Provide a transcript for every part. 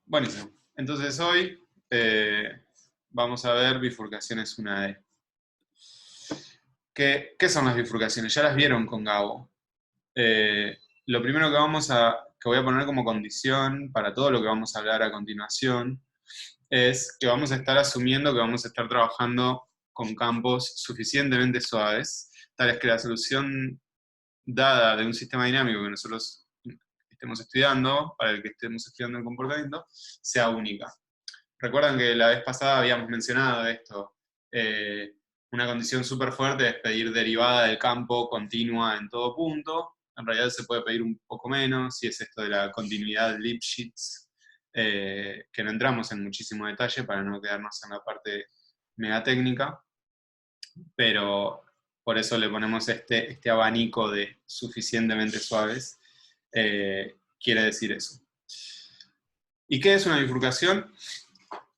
Buenísimo. Entonces hoy vamos a ver bifurcaciones 1D. ¿Qué son las bifurcaciones? Ya las vieron con Gabo. Lo primero que voy a poner como condición para todo lo que vamos a hablar a continuación es que vamos a estar asumiendo que vamos a estar trabajando con campos suficientemente suaves, tales que la solución dada de un sistema dinámico que nosotros estemos estudiando, para el que estemos estudiando el comportamiento, sea única. Recuerdan que la vez pasada habíamos mencionado esto. Una condición súper fuerte es pedir derivada del campo continua en todo punto. En realidad se puede pedir un poco menos, si es esto de la continuidad Lipschitz, que no entramos en muchísimo detalle para no quedarnos en la parte megatécnica, pero por eso le ponemos este abanico de suficientemente suaves. Quiere decir eso. ¿Y qué es una bifurcación?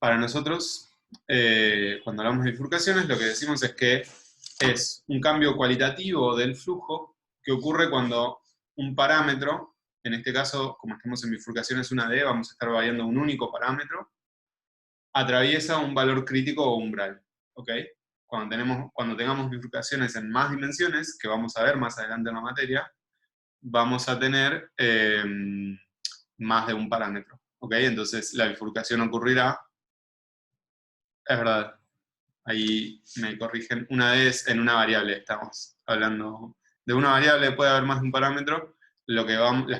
Para nosotros, cuando hablamos de bifurcaciones, lo que decimos es que es un cambio cualitativo del flujo que ocurre cuando un parámetro, en este caso, como estamos en bifurcaciones 1D, vamos a estar variando un único parámetro, atraviesa un valor crítico o umbral. ¿Ok? Cuando tengamos bifurcaciones en más dimensiones, que vamos a ver más adelante en la materia, vamos a tener más de un parámetro. ¿Ok? Entonces la bifurcación ocurrirá, es verdad, ahí me corrigen, una vez en una variable, estamos hablando de una variable, puede haber más de un parámetro, las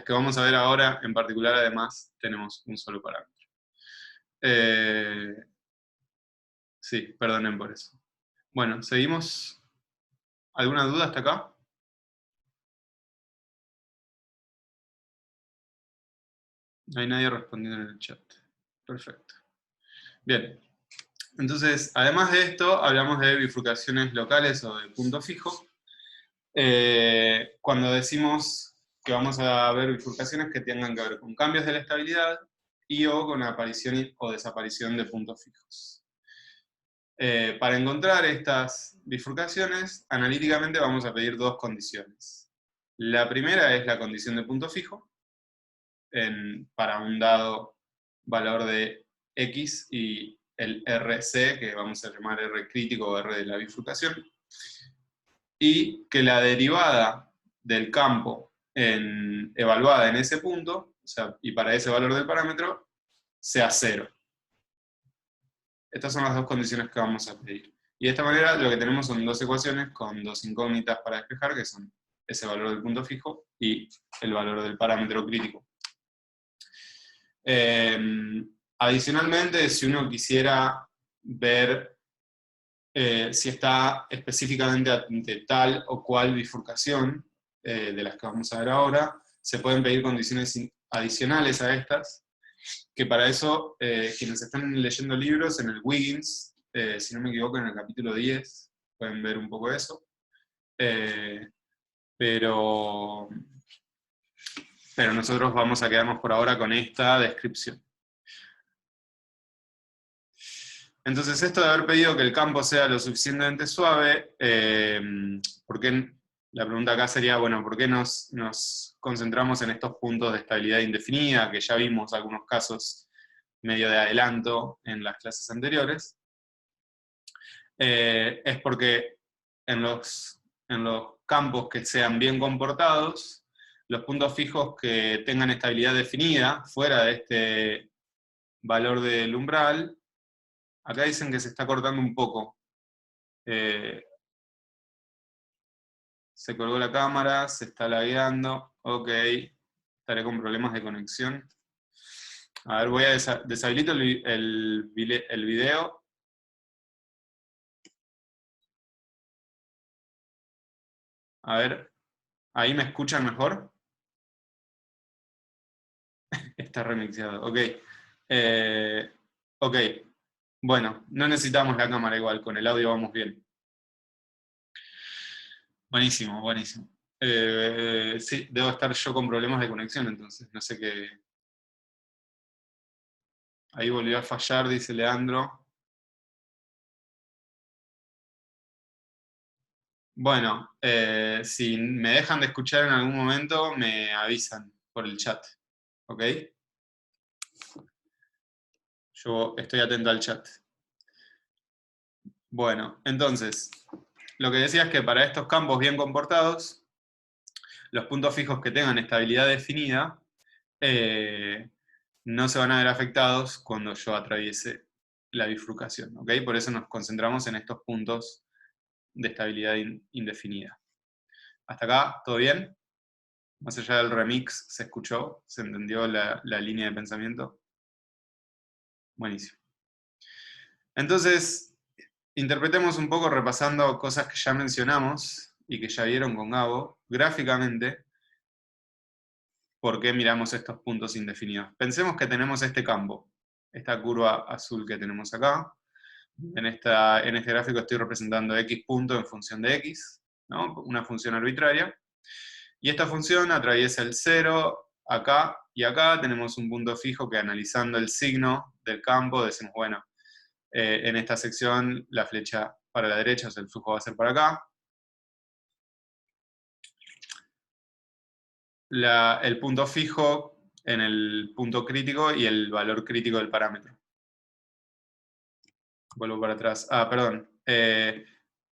que vamos a ver ahora en particular además tenemos un solo parámetro. Sí, perdonen por eso. Bueno, seguimos. ¿Alguna duda hasta acá? No hay nadie respondiendo en el chat. Perfecto. Bien. Entonces, además de esto, hablamos de bifurcaciones locales o de punto fijo. Cuando decimos que vamos a ver bifurcaciones que tengan que ver con cambios de la estabilidad y o con aparición o desaparición de puntos fijos. Para encontrar estas bifurcaciones, analíticamente vamos a pedir dos condiciones. La primera es la condición de punto fijo, para un dado valor de X y el RC, que vamos a llamar R crítico o R de la bifurcación, y que la derivada del campo evaluada en ese punto, o sea, y para ese valor del parámetro, sea 0. Estas son las dos condiciones que vamos a pedir. Y de esta manera lo que tenemos son dos ecuaciones con dos incógnitas para despejar, que son ese valor del punto fijo y el valor del parámetro crítico. Adicionalmente, si uno quisiera ver si está específicamente ante tal o cual bifurcación, de las que vamos a ver ahora, se pueden pedir condiciones adicionales a estas, que para eso, quienes están leyendo libros, en el Wiggins, si no me equivoco, en el capítulo 10, pueden ver un poco eso. Pero nosotros vamos a quedarnos por ahora con esta descripción. Entonces, esto de haber pedido que el campo sea lo suficientemente suave, la pregunta acá sería, bueno, ¿por qué nos concentramos en estos puntos de estabilidad indefinida, que ya vimos algunos casos medio de adelanto en las clases anteriores? Es porque en los campos que sean bien comportados, los puntos fijos que tengan estabilidad definida, fuera de este valor del umbral, acá dicen que se está cortando un poco. Se colgó la cámara, se está lagueando. Ok, estaré con problemas de conexión. A ver, voy a deshabilito el video. A ver, ¿ahí me escuchan mejor? Está remixeado, ok. Ok, bueno, no necesitamos la cámara igual, con el audio vamos bien. Buenísimo, buenísimo. Sí, debo estar yo con problemas de conexión, entonces, no sé qué. Ahí volvió a fallar, dice Leandro. Bueno, si me dejan de escuchar en algún momento, me avisan por el chat, ¿ok? Yo estoy atento al chat. Bueno, entonces, lo que decía es que para estos campos bien comportados, los puntos fijos que tengan estabilidad definida no se van a ver afectados cuando yo atraviese la bifurcación, ¿ok? Por eso nos concentramos en estos puntos de estabilidad indefinida. ¿Hasta acá todo bien? Más allá del remix, ¿se escuchó? ¿Se entendió la línea de pensamiento? Buenísimo. Entonces, interpretemos un poco repasando cosas que ya mencionamos y que ya vieron con Gabo, gráficamente, por qué miramos estos puntos indefinidos. Pensemos que tenemos este campo, esta curva azul que tenemos acá. En este gráfico estoy representando x punto en función de x, ¿no? Una función arbitraria. Y esta función atraviesa el 0, acá y acá. Tenemos un punto fijo que, analizando el signo del campo, decimos, bueno, en esta sección la flecha para la derecha, o sea, el flujo va a ser para acá. El punto fijo en el punto crítico y el valor crítico del parámetro. Vuelvo para atrás. Ah, perdón.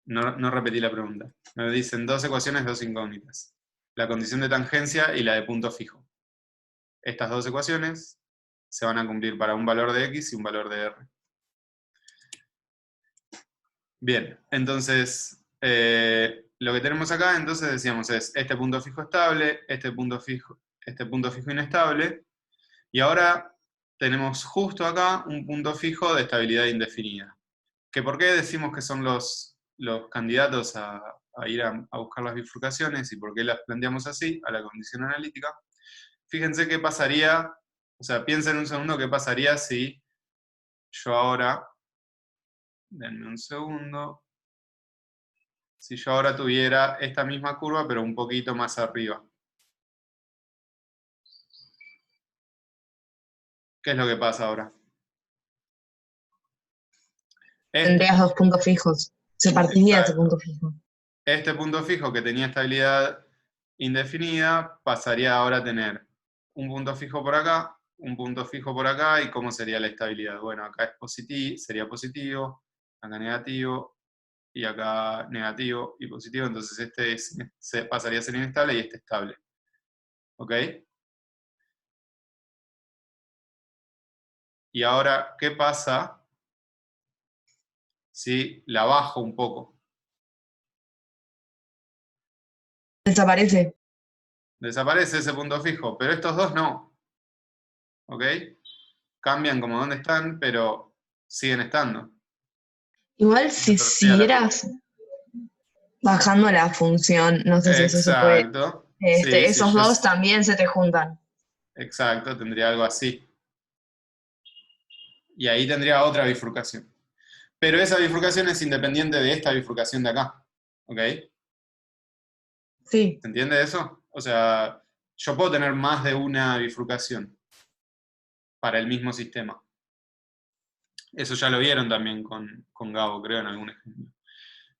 No repetí la pregunta. Me dicen dos ecuaciones, dos incógnitas. La condición de tangencia y la de punto fijo. Estas dos ecuaciones se van a cumplir para un valor de x y un valor de r. Bien, entonces, lo que tenemos acá, entonces decíamos, es este punto fijo estable, este punto fijo inestable, y ahora tenemos justo acá un punto fijo de estabilidad indefinida. ¿Que por qué decimos que son los candidatos a ir a buscar las bifurcaciones y por qué las planteamos así, a la condición analítica? Fíjense qué pasaría, o sea, piensen un segundo qué pasaría si yo ahora, denme un segundo, si yo ahora tuviera esta misma curva, pero un poquito más arriba. ¿Qué es lo que pasa ahora? Tendrías dos puntos fijos. Se partiría ese punto fijo. Este punto fijo que tenía estabilidad indefinida pasaría ahora a tener un punto fijo por acá, un punto fijo por acá, ¿y cómo sería la estabilidad? Bueno, acá es positivo, sería positivo, acá negativo, y acá negativo y positivo, entonces este pasaría a ser inestable y este estable. ¿Ok? Y ahora, ¿qué pasa si la bajo un poco? Desaparece. Desaparece ese punto fijo, pero estos dos no. ¿Ok? Cambian como donde están, pero siguen estando. Igual si siguieras bajando la función, no sé si eso se puede. Exacto. Sí, sí, Esos dos también se te juntan. exacto, tendría algo así. Y ahí tendría otra bifurcación. Pero esa bifurcación es independiente de esta bifurcación de acá. ¿Ok? Sí. ¿Se entiende eso? O sea, yo puedo tener más de una bifurcación para el mismo sistema. Eso ya lo vieron también con Gabo, creo, en algún ejemplo.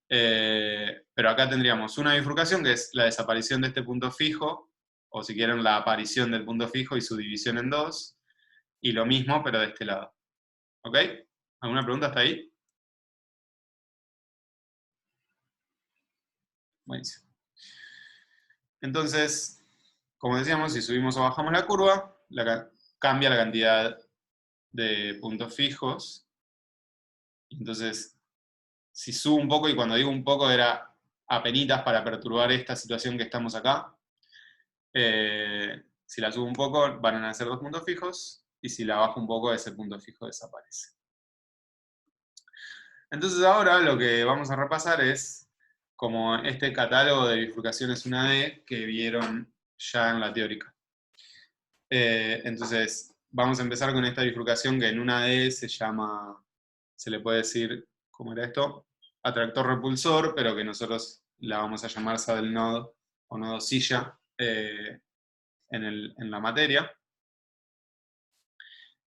Pero acá tendríamos una bifurcación que es la desaparición de este punto fijo, o si quieren la aparición del punto fijo y su división en dos, y lo mismo pero de este lado. ¿Ok? ¿Alguna pregunta hasta ahí? Buenísimo. Entonces, como decíamos, si subimos o bajamos la curva, cambia la cantidad de puntos fijos. Entonces, si subo un poco, y cuando digo un poco era apenitas para perturbar esta situación que estamos acá, si la subo un poco van a nacer dos puntos fijos, y si la bajo un poco ese punto fijo desaparece. Entonces ahora lo que vamos a repasar es como este catálogo de bifurcaciones 1D que vieron ya en la teórica. Entonces vamos a empezar con esta bifurcación que en 1D se le puede decir, ¿cómo era esto? Atractor repulsor, pero que nosotros la vamos a llamar saddle node o nodo silla en la materia.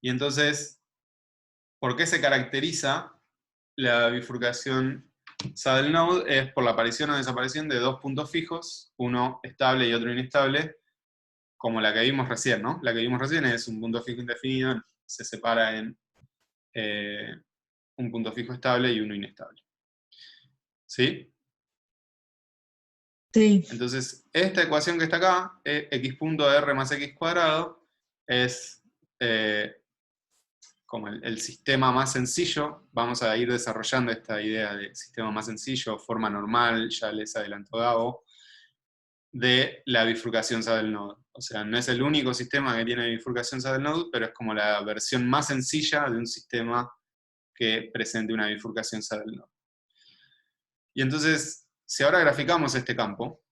Y entonces, ¿por qué se caracteriza la bifurcación saddle node? Es por la aparición o desaparición de dos puntos fijos, uno estable y otro inestable, como la que vimos recién, ¿no? La que vimos recién es un punto fijo indefinido, se separa en un punto fijo estable y uno inestable. ¿Sí? Sí. Entonces, esta ecuación que está acá, x punto de r más x cuadrado, es como el sistema más sencillo. Vamos a ir desarrollando esta idea de sistema más sencillo, forma normal, ya les adelantó Gabo, de la bifurcación saddle-node. O sea, no es el único sistema que tiene bifurcación saddle-node, pero es como la versión más sencilla de un sistema que presente una bifurcación saddle-node. Y entonces, si ahora graficamos este campo,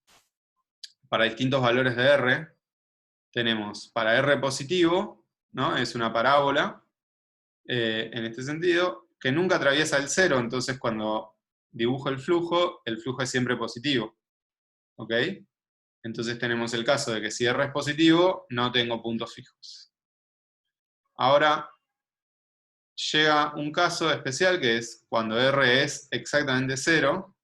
para distintos valores de R, tenemos para R positivo, ¿no? Es una parábola, en este sentido, que nunca atraviesa el cero, entonces cuando dibujo el flujo es siempre positivo. ¿Ok? Entonces tenemos el caso de que si R es positivo, no tengo puntos fijos. Ahora llega un caso especial que es cuando R es exactamente cero,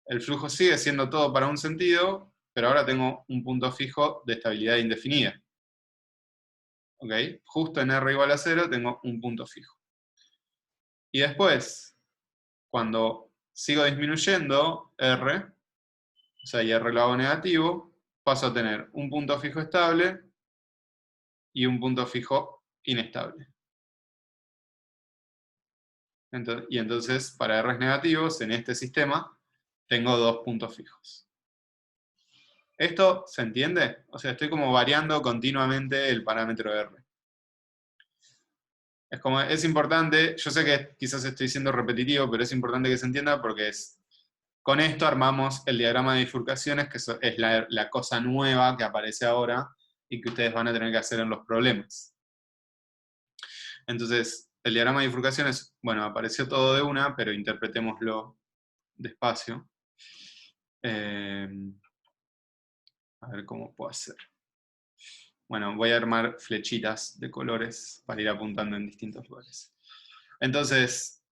el flujo sigue siendo todo para un sentido, pero ahora tengo un punto fijo de estabilidad indefinida. ¿Ok? Justo en R igual a 0 tengo un punto fijo. Y después, cuando sigo disminuyendo R, o sea, y R lo hago negativo, paso a tener un punto fijo estable y un punto fijo inestable. Y entonces, para R's negativos, en este sistema, tengo dos puntos fijos. ¿Esto se entiende? O sea, estoy como variando continuamente el parámetro R. Es importante, yo sé que quizás estoy siendo repetitivo, pero es importante que se entienda porque con esto armamos el diagrama de bifurcaciones, que es la cosa nueva que aparece ahora y que ustedes van a tener que hacer en los problemas. Entonces, el diagrama de bifurcaciones, bueno, apareció todo de una, pero interpretémoslo despacio. A ver cómo puedo hacer. Bueno, voy a armar flechitas de colores para ir apuntando en distintos lugares. Entonces,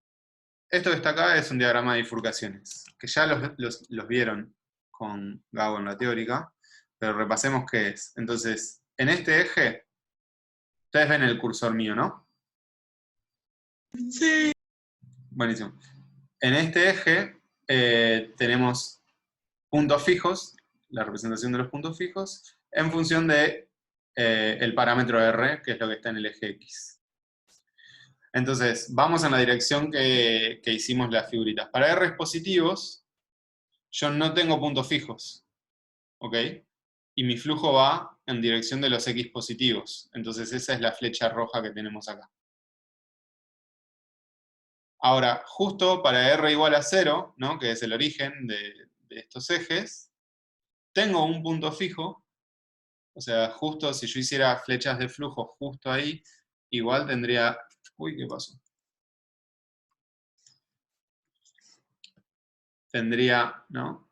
esto que está acá es un diagrama de bifurcaciones, que ya los vieron con Gabo en la teórica, pero repasemos qué es. Entonces, en este eje, ustedes ven el cursor mío, ¿no? Sí. Buenísimo. En este eje tenemos puntos fijos, la representación de los puntos fijos, en función de el parámetro R, que es lo que está en el eje X. Entonces, vamos en la dirección que hicimos las figuritas. Para R positivos, yo no tengo puntos fijos, ¿ok? Y mi flujo va en dirección de los X positivos. Entonces, esa es la flecha roja que tenemos acá. Ahora, justo para R igual a 0, ¿no? Que es el origen de estos ejes, tengo un punto fijo. O sea, justo si yo hiciera flechas de flujo justo ahí, igual tendría... Uy, ¿qué pasó? Tendría, ¿no?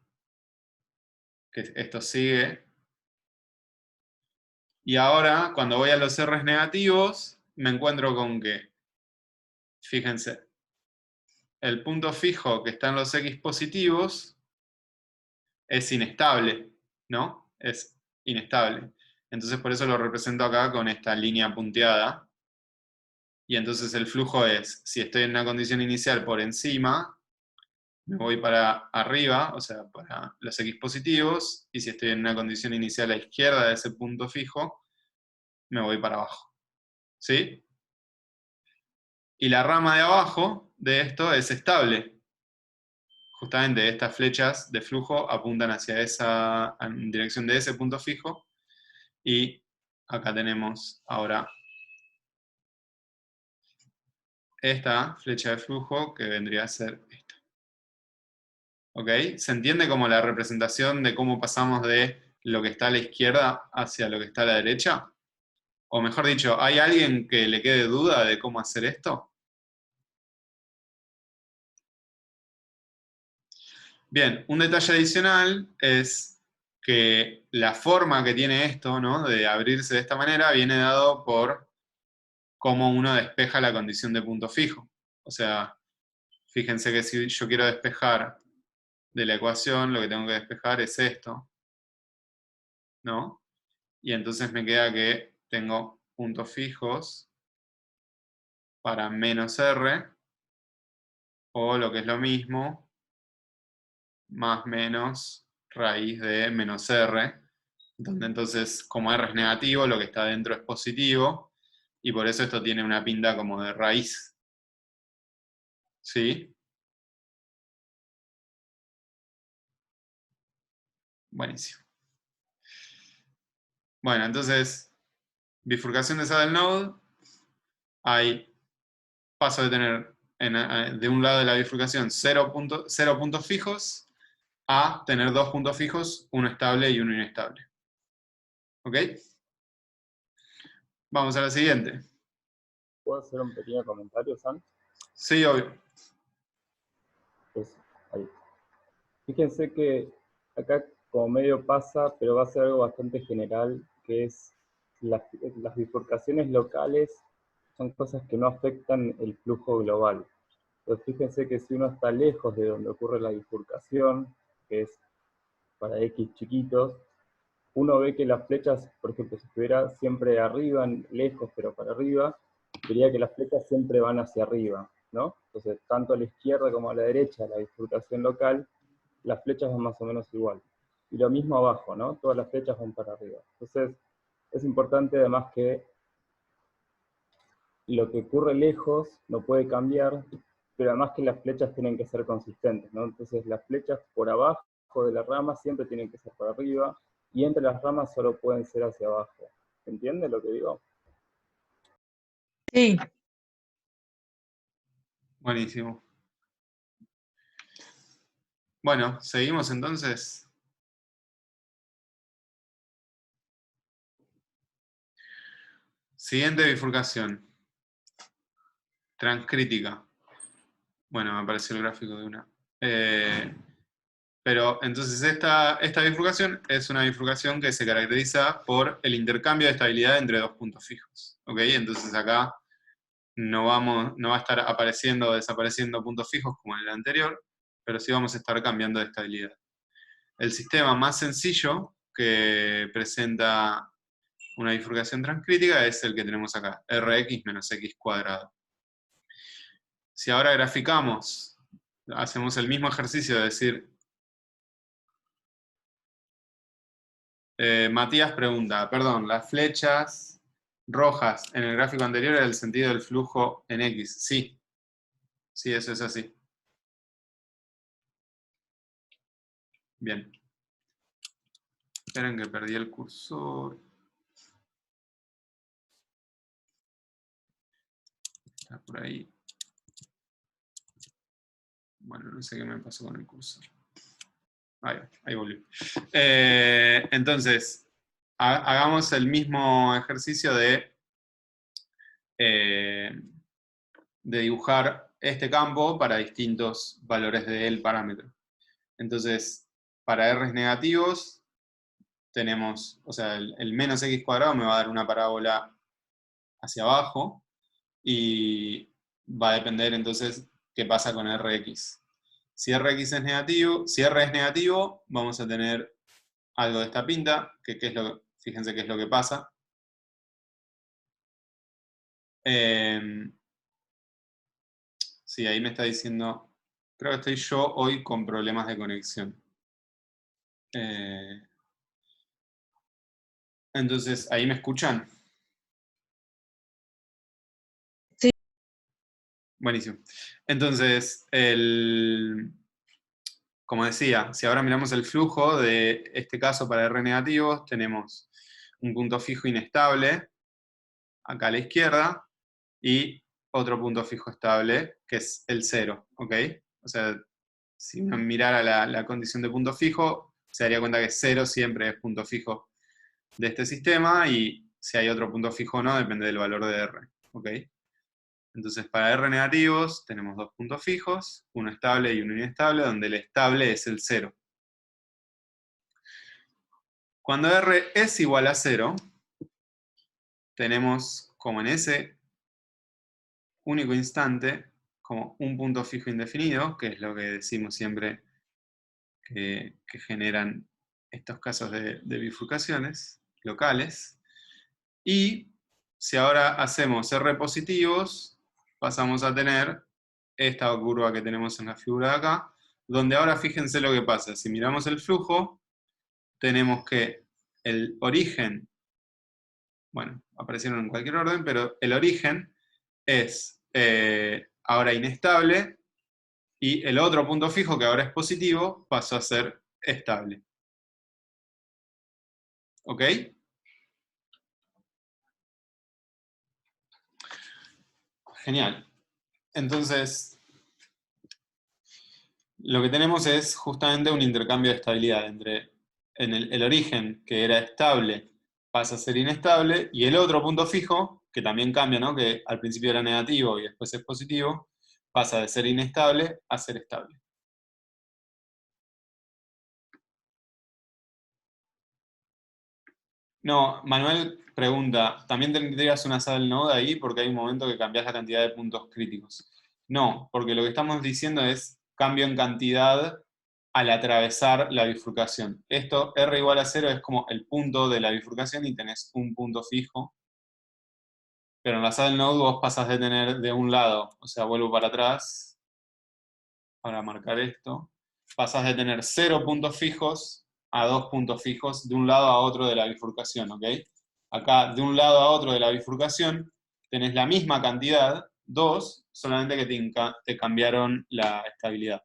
Que esto sigue. Y ahora, cuando voy a los R's negativos, me encuentro con que, fíjense, el punto fijo que está en los X positivos es inestable, ¿no? Es inestable. Entonces por eso lo represento acá con esta línea punteada. Y entonces el flujo es, si estoy en una condición inicial por encima, me voy para arriba, o sea, para los X positivos, y si estoy en una condición inicial a la izquierda de ese punto fijo, me voy para abajo. ¿Sí? Y la rama de abajo de esto es estable. Justamente estas flechas de flujo apuntan hacia esa, en dirección de ese punto fijo, y acá tenemos ahora esta flecha de flujo que vendría a ser esta. ¿Ok? ¿Se entiende como la representación de cómo pasamos de lo que está a la izquierda hacia lo que está a la derecha? O mejor dicho, ¿hay alguien que le quede duda de cómo hacer esto? Bien, un detalle adicional es que la forma que tiene esto, ¿no? De abrirse de esta manera, viene dado por cómo uno despeja la condición de punto fijo. O sea, fíjense que si yo quiero despejar de la ecuación, lo que tengo que despejar es esto, ¿no? Y entonces me queda que tengo puntos fijos para menos R, o lo que es lo mismo, más menos raíz de menos R, donde entonces como R es negativo, lo que está dentro es positivo, y por eso esto tiene una pinta como de raíz. ¿Sí? Buenísimo. Bueno, entonces, bifurcación de saddle node, hay paso de tener de un lado de la bifurcación 0 puntos fijos a tener 2 puntos fijos, uno estable y uno inestable. ¿Ok? Vamos a la siguiente. ¿Puedo hacer un pequeño comentario, Sam? Sí, obvio. Eso, ahí. Fíjense que acá como medio pasa, pero va a ser algo bastante general, que es las bifurcaciones locales son cosas que no afectan el flujo global. Entonces fíjense que si uno está lejos de donde ocurre la bifurcación, que es para X chiquitos, uno ve que las flechas, por ejemplo, si estuviera siempre arriba, lejos pero para arriba, vería que las flechas siempre van hacia arriba, ¿no? Entonces, tanto a la izquierda como a la derecha, la bifurcación local, las flechas van más o menos igual. Y lo mismo abajo, ¿no? Todas las flechas van para arriba. Entonces, es importante además que lo que ocurre lejos no puede cambiar, pero además que las flechas tienen que ser consistentes, ¿no? Entonces, las flechas por abajo de la rama siempre tienen que ser para arriba, y entre las ramas solo pueden ser hacia abajo. ¿Se entiende lo que digo? Sí. Buenísimo. Bueno, seguimos entonces. Siguiente bifurcación. Transcrítica. Bueno, me apareció el gráfico de una. Pero entonces esta bifurcación es una bifurcación que se caracteriza por el intercambio de estabilidad entre dos puntos fijos. ¿Ok? Entonces acá no va a estar apareciendo o desapareciendo puntos fijos como en el anterior, pero sí vamos a estar cambiando de estabilidad. El sistema más sencillo que presenta una bifurcación transcrítica es el que tenemos acá, Rx menos x cuadrado. Si ahora graficamos, hacemos el mismo ejercicio de decir, Matías pregunta, perdón, las flechas rojas en el gráfico anterior era el sentido del flujo en X. Sí, sí, eso es así. Bien. Esperen que perdí el cursor. Está por ahí. Bueno, no sé qué me pasó con el cursor. Ahí volvió. Entonces, hagamos el mismo ejercicio de dibujar este campo para distintos valores del parámetro. Entonces, para R's negativos, tenemos, o sea, el menos x cuadrado me va a dar una parábola hacia abajo y va a depender entonces qué pasa con Rx. Si Rx es negativo, si R es negativo, vamos a tener algo de esta pinta, que es fíjense qué es lo que pasa. Sí, ahí me está diciendo, creo que estoy yo hoy con problemas de conexión. Entonces, ¿ahí me escuchan? Sí. Buenísimo. Entonces, como decía, si ahora miramos el flujo de este caso para R negativos, tenemos un punto fijo inestable, acá a la izquierda, y otro punto fijo estable, que es el 0, ¿ok? O sea, si uno mirara la condición de punto fijo, se daría cuenta que 0 siempre es punto fijo de este sistema, y si hay otro punto fijo o no, depende del valor de R, ¿ok? Entonces, para R negativos tenemos dos puntos fijos, uno estable y uno inestable, donde el estable es el 0. Cuando R es igual a 0, tenemos como en ese único instante, como un punto fijo indefinido, que es lo que decimos siempre que generan estos casos de bifurcaciones locales. Y si ahora hacemos R positivos, pasamos a tener esta curva que tenemos en la figura de acá, donde ahora fíjense lo que pasa. Si miramos el flujo, tenemos que el origen, bueno, aparecieron en cualquier orden, pero el origen es ahora inestable, y el otro punto fijo, que ahora es positivo, pasó a ser estable. ¿Ok? Genial. Entonces, lo que tenemos es justamente un intercambio de estabilidad entre el origen, que era estable, pasa a ser inestable, y el otro punto fijo, que también cambia, ¿no? Que al principio era negativo y después es positivo, pasa de ser inestable a ser estable. No, Manuel pregunta, ¿también tendrías una sal node ahí? Porque hay un momento que cambias la cantidad de puntos críticos. No, porque lo que estamos diciendo es cambio en cantidad al atravesar la bifurcación. Esto, R igual a 0, es como el punto de la bifurcación y tenés un punto fijo. Pero en la sal node vos pasas de tener de un lado, o sea, vuelvo para atrás para marcar esto, pasas de tener 0 puntos fijos a 2 puntos fijos de un lado a otro de la bifurcación, ¿ok? Acá, de un lado a otro de la bifurcación, tenés la misma cantidad, 2, solamente que te cambiaron la estabilidad.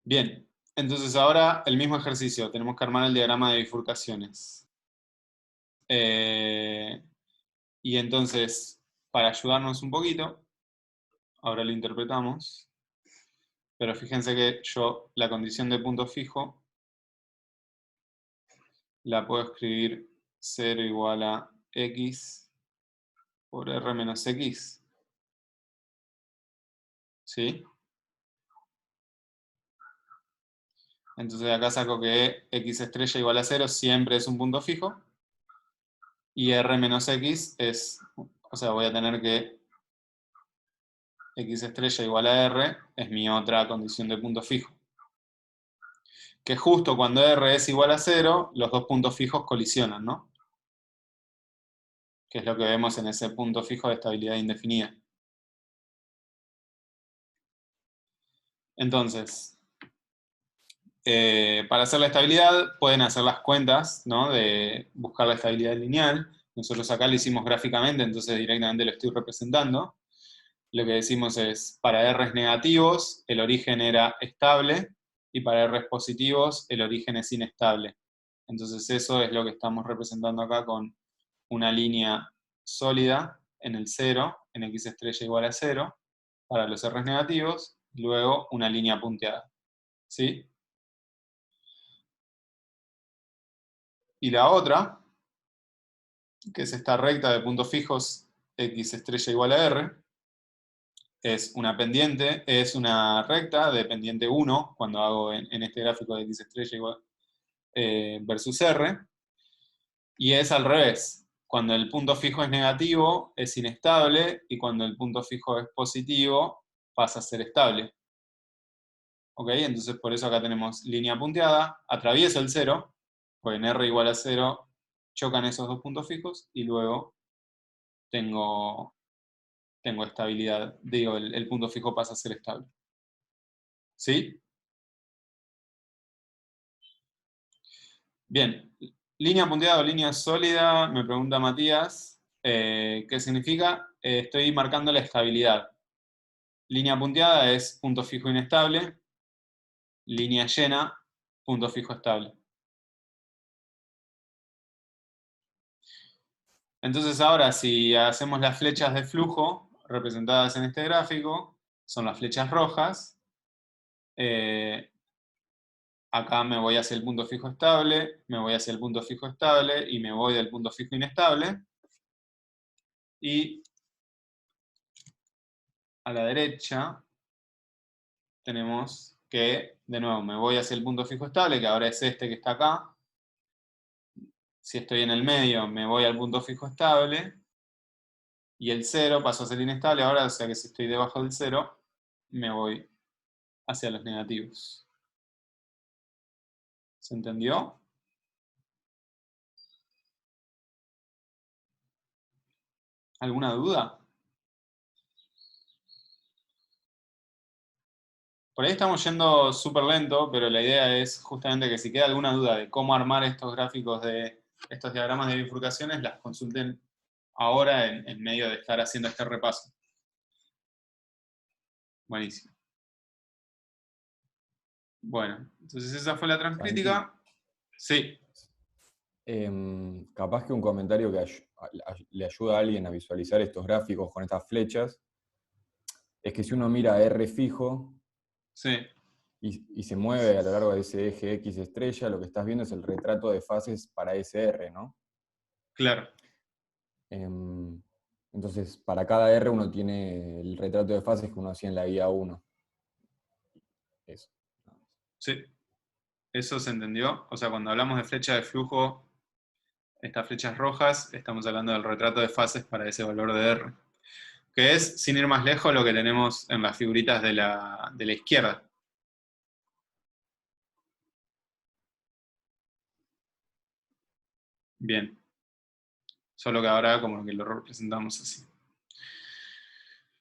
Bien, entonces ahora el mismo ejercicio, tenemos que armar el diagrama de bifurcaciones. Y entonces, para ayudarnos un poquito, ahora lo interpretamos, pero fíjense que yo la condición de punto fijo la puedo escribir 0 igual a x por r menos x. ¿Sí? Entonces acá saco que x estrella igual a 0 siempre es un punto fijo. Y r menos x es, o sea, voy a tener que x estrella igual a r es mi otra condición de punto fijo. Que justo cuando r es igual a 0, los dos puntos fijos colisionan, ¿no? Que es lo que vemos en ese punto fijo de estabilidad indefinida. Entonces, para hacer la estabilidad pueden hacer las cuentas, ¿no? De buscar la estabilidad lineal. Nosotros acá lo hicimos gráficamente, entonces directamente lo estoy representando. Lo que decimos es, para R's negativos, el origen era estable, y para R's positivos, el origen es inestable. Entonces eso es lo que estamos representando acá con una línea sólida en el 0, en x estrella igual a 0, para los R's negativos, y luego una línea punteada. ¿Sí? Y la otra, que es esta recta de puntos fijos x estrella igual a r, es una pendiente, es una recta de pendiente 1, cuando hago en este gráfico de x estrella igual, versus r, y es al revés. Cuando el punto fijo es negativo, es inestable, y cuando el punto fijo es positivo, pasa a ser estable. ¿Ok? Entonces por eso acá tenemos línea punteada, atravieso el 0, pues en r igual a 0 chocan esos dos puntos fijos, y luego tengo estabilidad, digo, el punto fijo pasa a ser estable. ¿Sí? Bien, línea punteada o línea sólida, me pregunta Matías, ¿qué significa? Estoy marcando la estabilidad. Línea punteada es punto fijo inestable, línea llena, punto fijo estable. Entonces ahora, si hacemos las flechas de flujo representadas en este gráfico, son las flechas rojas. Acá me voy hacia el punto fijo estable, me voy hacia el punto fijo estable y me voy del punto fijo inestable. Y a la derecha tenemos que, de nuevo, me voy hacia el punto fijo estable, que ahora es este que está acá. Si estoy en el medio, me voy al punto fijo estable. Y el 0 pasó a ser inestable ahora, o sea que si estoy debajo del 0, me voy hacia los negativos. ¿Se entendió? ¿Alguna duda? Por ahí estamos yendo súper lento, pero la idea es justamente que si queda alguna duda de cómo armar estos gráficos de estos diagramas de bifurcaciones, las consulten ahora en medio de estar haciendo este repaso. Buenísimo. Bueno, entonces esa fue la transcrítica. Sí. Capaz que un comentario que le ayuda a alguien a visualizar estos gráficos con estas flechas, es que si uno mira R fijo, Sí. y se mueve a lo largo de ese eje X estrella, lo que estás viendo es el retrato de fases para ese R, ¿no? Claro. Entonces, para cada R uno tiene el retrato de fases que uno hacía en la guía 1. Eso. Sí. Eso se entendió. O sea, cuando hablamos de flecha de flujo, estas flechas rojas, estamos hablando del retrato de fases para ese valor de R. Que es, sin ir más lejos, lo que tenemos en las figuritas de la izquierda. Bien. Solo que ahora como que lo representamos así.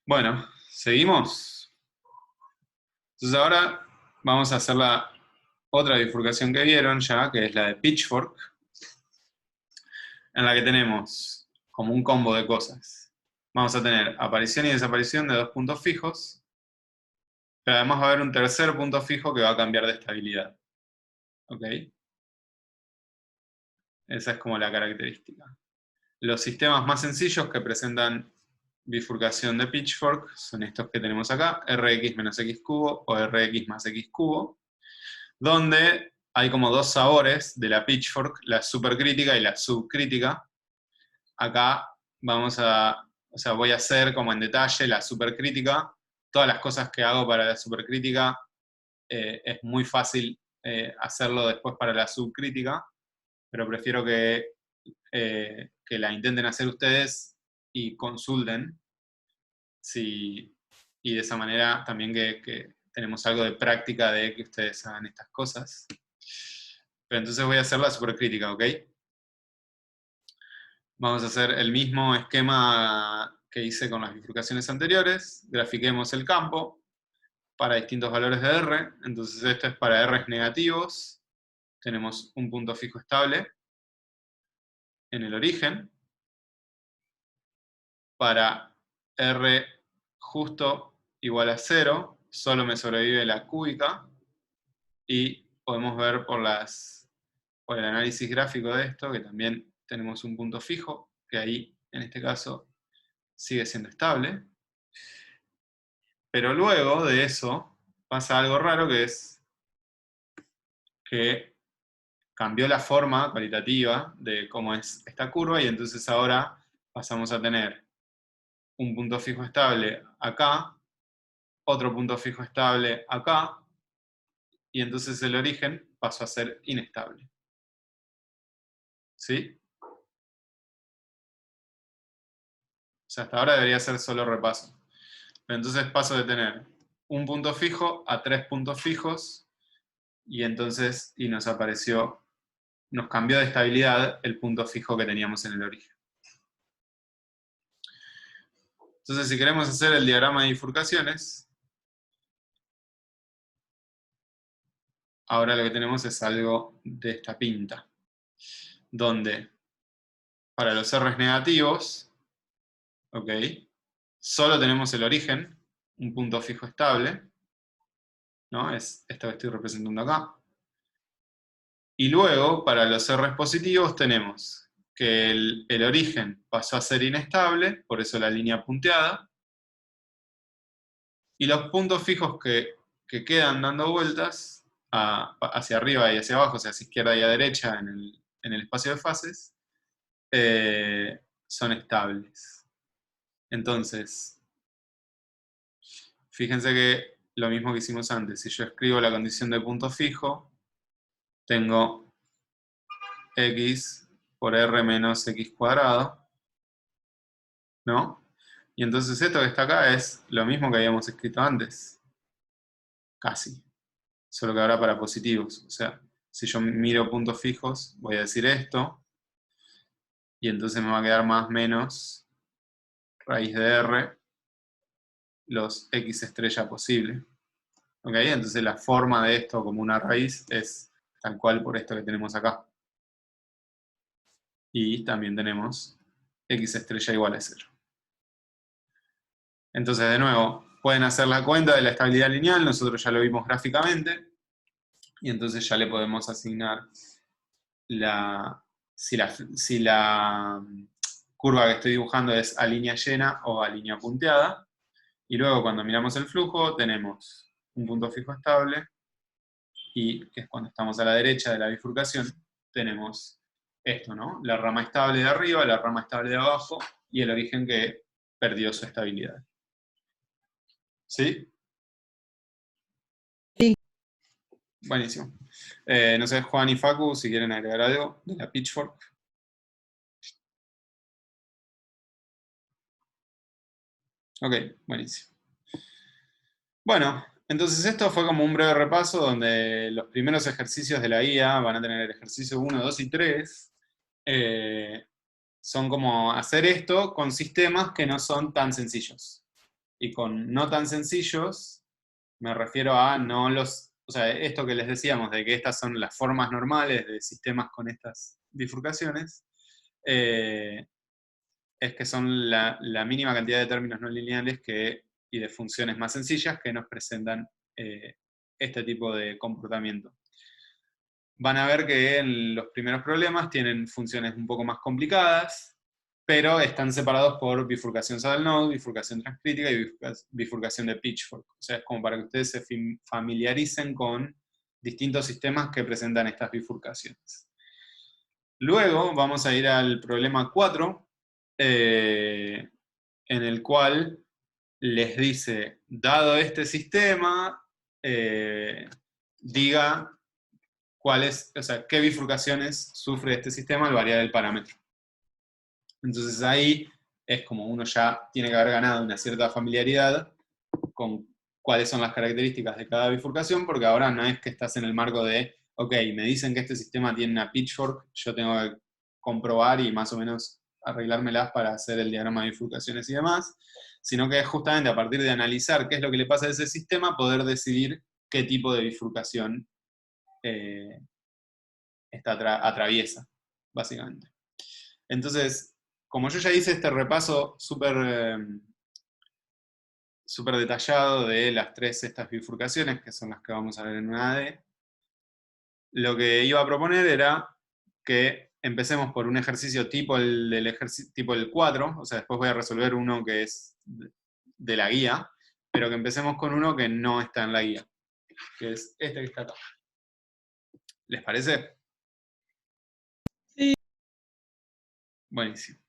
Bueno, ¿seguimos? Entonces ahora vamos a hacer la otra bifurcación que vieron ya, que es la de Pitchfork, en la que tenemos como un combo de cosas. Vamos a tener aparición y desaparición de dos puntos fijos, pero además va a haber un tercer punto fijo que va a cambiar de estabilidad. ¿Ok? Esa es como la característica. Los sistemas más sencillos que presentan bifurcación de Pitchfork son estos que tenemos acá, Rx menos x cubo o Rx más x cubo, donde hay como dos sabores de la Pitchfork, la supercrítica y la subcrítica. Acá vamos a, o sea, voy a hacer como en detalle la supercrítica. Todas las cosas que hago para la supercrítica es muy fácil hacerlo después para la subcrítica, pero prefiero que la intenten hacer ustedes y consulten. Y de esa manera también que tenemos algo de práctica de que ustedes hagan estas cosas. Pero entonces voy a hacer la supercrítica, ¿ok? Vamos a hacer el mismo esquema que hice con las bifurcaciones anteriores. Grafiquemos el campo para distintos valores de R. Entonces esto es para R's negativos. Tenemos un punto fijo estable en el origen. Para R justo igual a 0, solo me sobrevive la cúbica. Y podemos ver por el análisis gráfico de esto que también tenemos un punto fijo, que ahí, en este caso, sigue siendo estable. Pero luego de eso pasa algo raro, que es que cambió la forma cualitativa de cómo es esta curva, y entonces ahora pasamos a tener un punto fijo estable acá, otro punto fijo estable acá, y entonces el origen pasó a ser inestable. ¿Sí? O sea, hasta ahora debería ser solo repaso. Pero entonces paso de tener un punto fijo a 3 puntos fijos, y entonces nos cambió de estabilidad el punto fijo que teníamos en el origen. Entonces, si queremos hacer el diagrama de bifurcaciones, ahora lo que tenemos es algo de esta pinta, donde para los R's negativos, ¿ok? Solo tenemos el origen, un punto fijo estable, ¿no? Es esto que estoy representando acá. Y luego, para los R's positivos, tenemos que el origen pasó a ser inestable, por eso la línea punteada, y los puntos fijos que quedan dando vueltas hacia arriba y hacia abajo, o sea, hacia izquierda y a derecha en el espacio de fases, son estables. Entonces, fíjense que lo mismo que hicimos antes, si yo escribo la condición de punto fijo, tengo x por r menos x cuadrado, ¿no? Y entonces esto que está acá es lo mismo que habíamos escrito antes. Casi. Solo que ahora para positivos. O sea, si yo miro puntos fijos, voy a decir esto. Y entonces me va a quedar más menos raíz de R los X estrella posible. ¿Ok? Entonces la forma de esto como una raíz es tal cual por esto que tenemos acá. Y también tenemos X estrella igual a 0. Entonces, de nuevo, pueden hacer la cuenta de la estabilidad lineal, nosotros ya lo vimos gráficamente, y entonces ya le podemos asignar si la curva que estoy dibujando es a línea llena o a línea punteada, y luego cuando miramos el flujo tenemos un punto fijo estable, y que es cuando estamos a la derecha de la bifurcación, tenemos esto, ¿no? La rama estable de arriba, la rama estable de abajo, y el origen que perdió su estabilidad. ¿Sí? Sí. Buenísimo. No sé, Juan y Facu, si quieren agregar algo de la Pitchfork. Ok, buenísimo. Bueno, entonces esto fue como un breve repaso donde los primeros ejercicios de la guía van a tener el ejercicio 1, 2 y 3. Son como hacer esto con sistemas que no son tan sencillos. Y con no tan sencillos me refiero a no los... O sea, esto que les decíamos, de que estas son las formas normales de sistemas con estas bifurcaciones, es que son la mínima cantidad de términos no lineales y de funciones más sencillas que nos presentan este tipo de comportamiento. Van a ver que en los primeros problemas tienen funciones un poco más complicadas, pero están separados por bifurcación saddle node, bifurcación transcrítica y bifurcación de Pitchfork. O sea, es como para que ustedes se familiaricen con distintos sistemas que presentan estas bifurcaciones. Luego vamos a ir al problema 4, en el cual les dice, dado este sistema, diga qué bifurcaciones sufre este sistema al variar el parámetro. Entonces ahí es como uno ya tiene que haber ganado una cierta familiaridad con cuáles son las características de cada bifurcación, porque ahora no es que estás en el marco de, ok, me dicen que este sistema tiene una pitchfork, yo tengo que comprobar y más o menos arreglármelas para hacer el diagrama de bifurcaciones y demás, sino que es justamente a partir de analizar qué es lo que le pasa a ese sistema, poder decidir qué tipo de bifurcación atraviesa, básicamente. Entonces, como yo ya hice este repaso súper detallado de las estas bifurcaciones, que son las que vamos a ver en una AD, lo que iba a proponer era que empecemos por un ejercicio tipo tipo el 4, o sea, después voy a resolver uno que es de la guía, pero que empecemos con uno que no está en la guía, que es este que está acá. ¿Les parece? Sí. Buenísimo.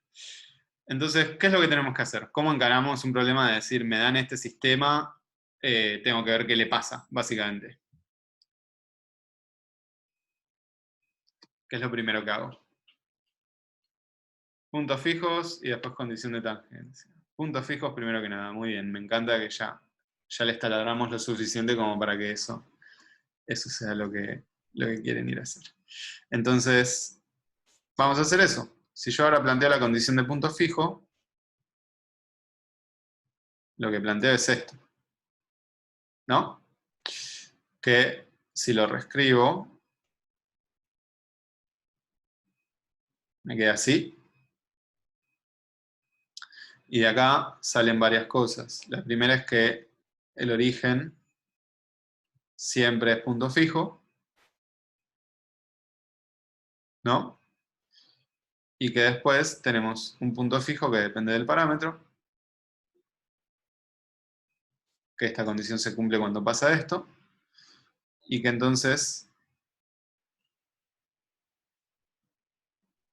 Entonces, ¿qué es lo que tenemos que hacer? ¿Cómo encaramos un problema de decir, me dan este sistema, tengo que ver qué le pasa, básicamente? ¿Qué es lo primero que hago? Puntos fijos y después condición de tangencia. Puntos fijos primero que nada, muy bien, me encanta que ya les taladramos lo suficiente como para que eso sea lo que quieren ir a hacer. Entonces, vamos a hacer eso. Si yo ahora planteo la condición de punto fijo, lo que planteo es esto, ¿no? Que si lo reescribo, me queda así. Y de acá salen varias cosas. La primera es que el origen siempre es punto fijo, ¿no? Y que después tenemos un punto fijo que depende del parámetro, que esta condición se cumple cuando pasa esto, y que entonces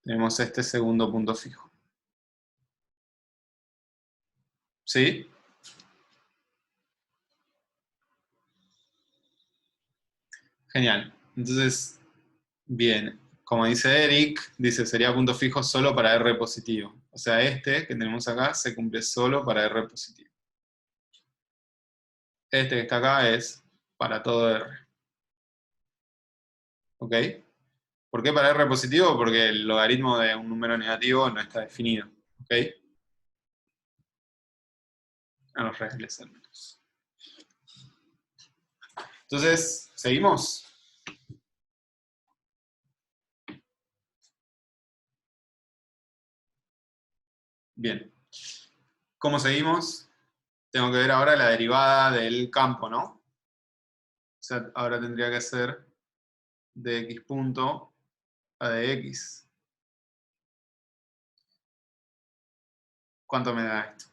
tenemos este segundo punto fijo. ¿Sí? Genial. Entonces, bien, como dice Eric, dice sería punto fijo solo para R positivo. O sea, este que tenemos acá se cumple solo para R positivo. Este que está acá es para todo R. ¿Ok? ¿Por qué para R positivo? Porque el logaritmo de un número negativo no está definido. ¿Ok? en los reales al menos. Entonces, ¿seguimos? Bien. ¿Cómo seguimos? Tengo que ver ahora la derivada del campo, ¿no? O sea, ahora tendría que ser de x punto a de x. ¿Cuánto me da esto?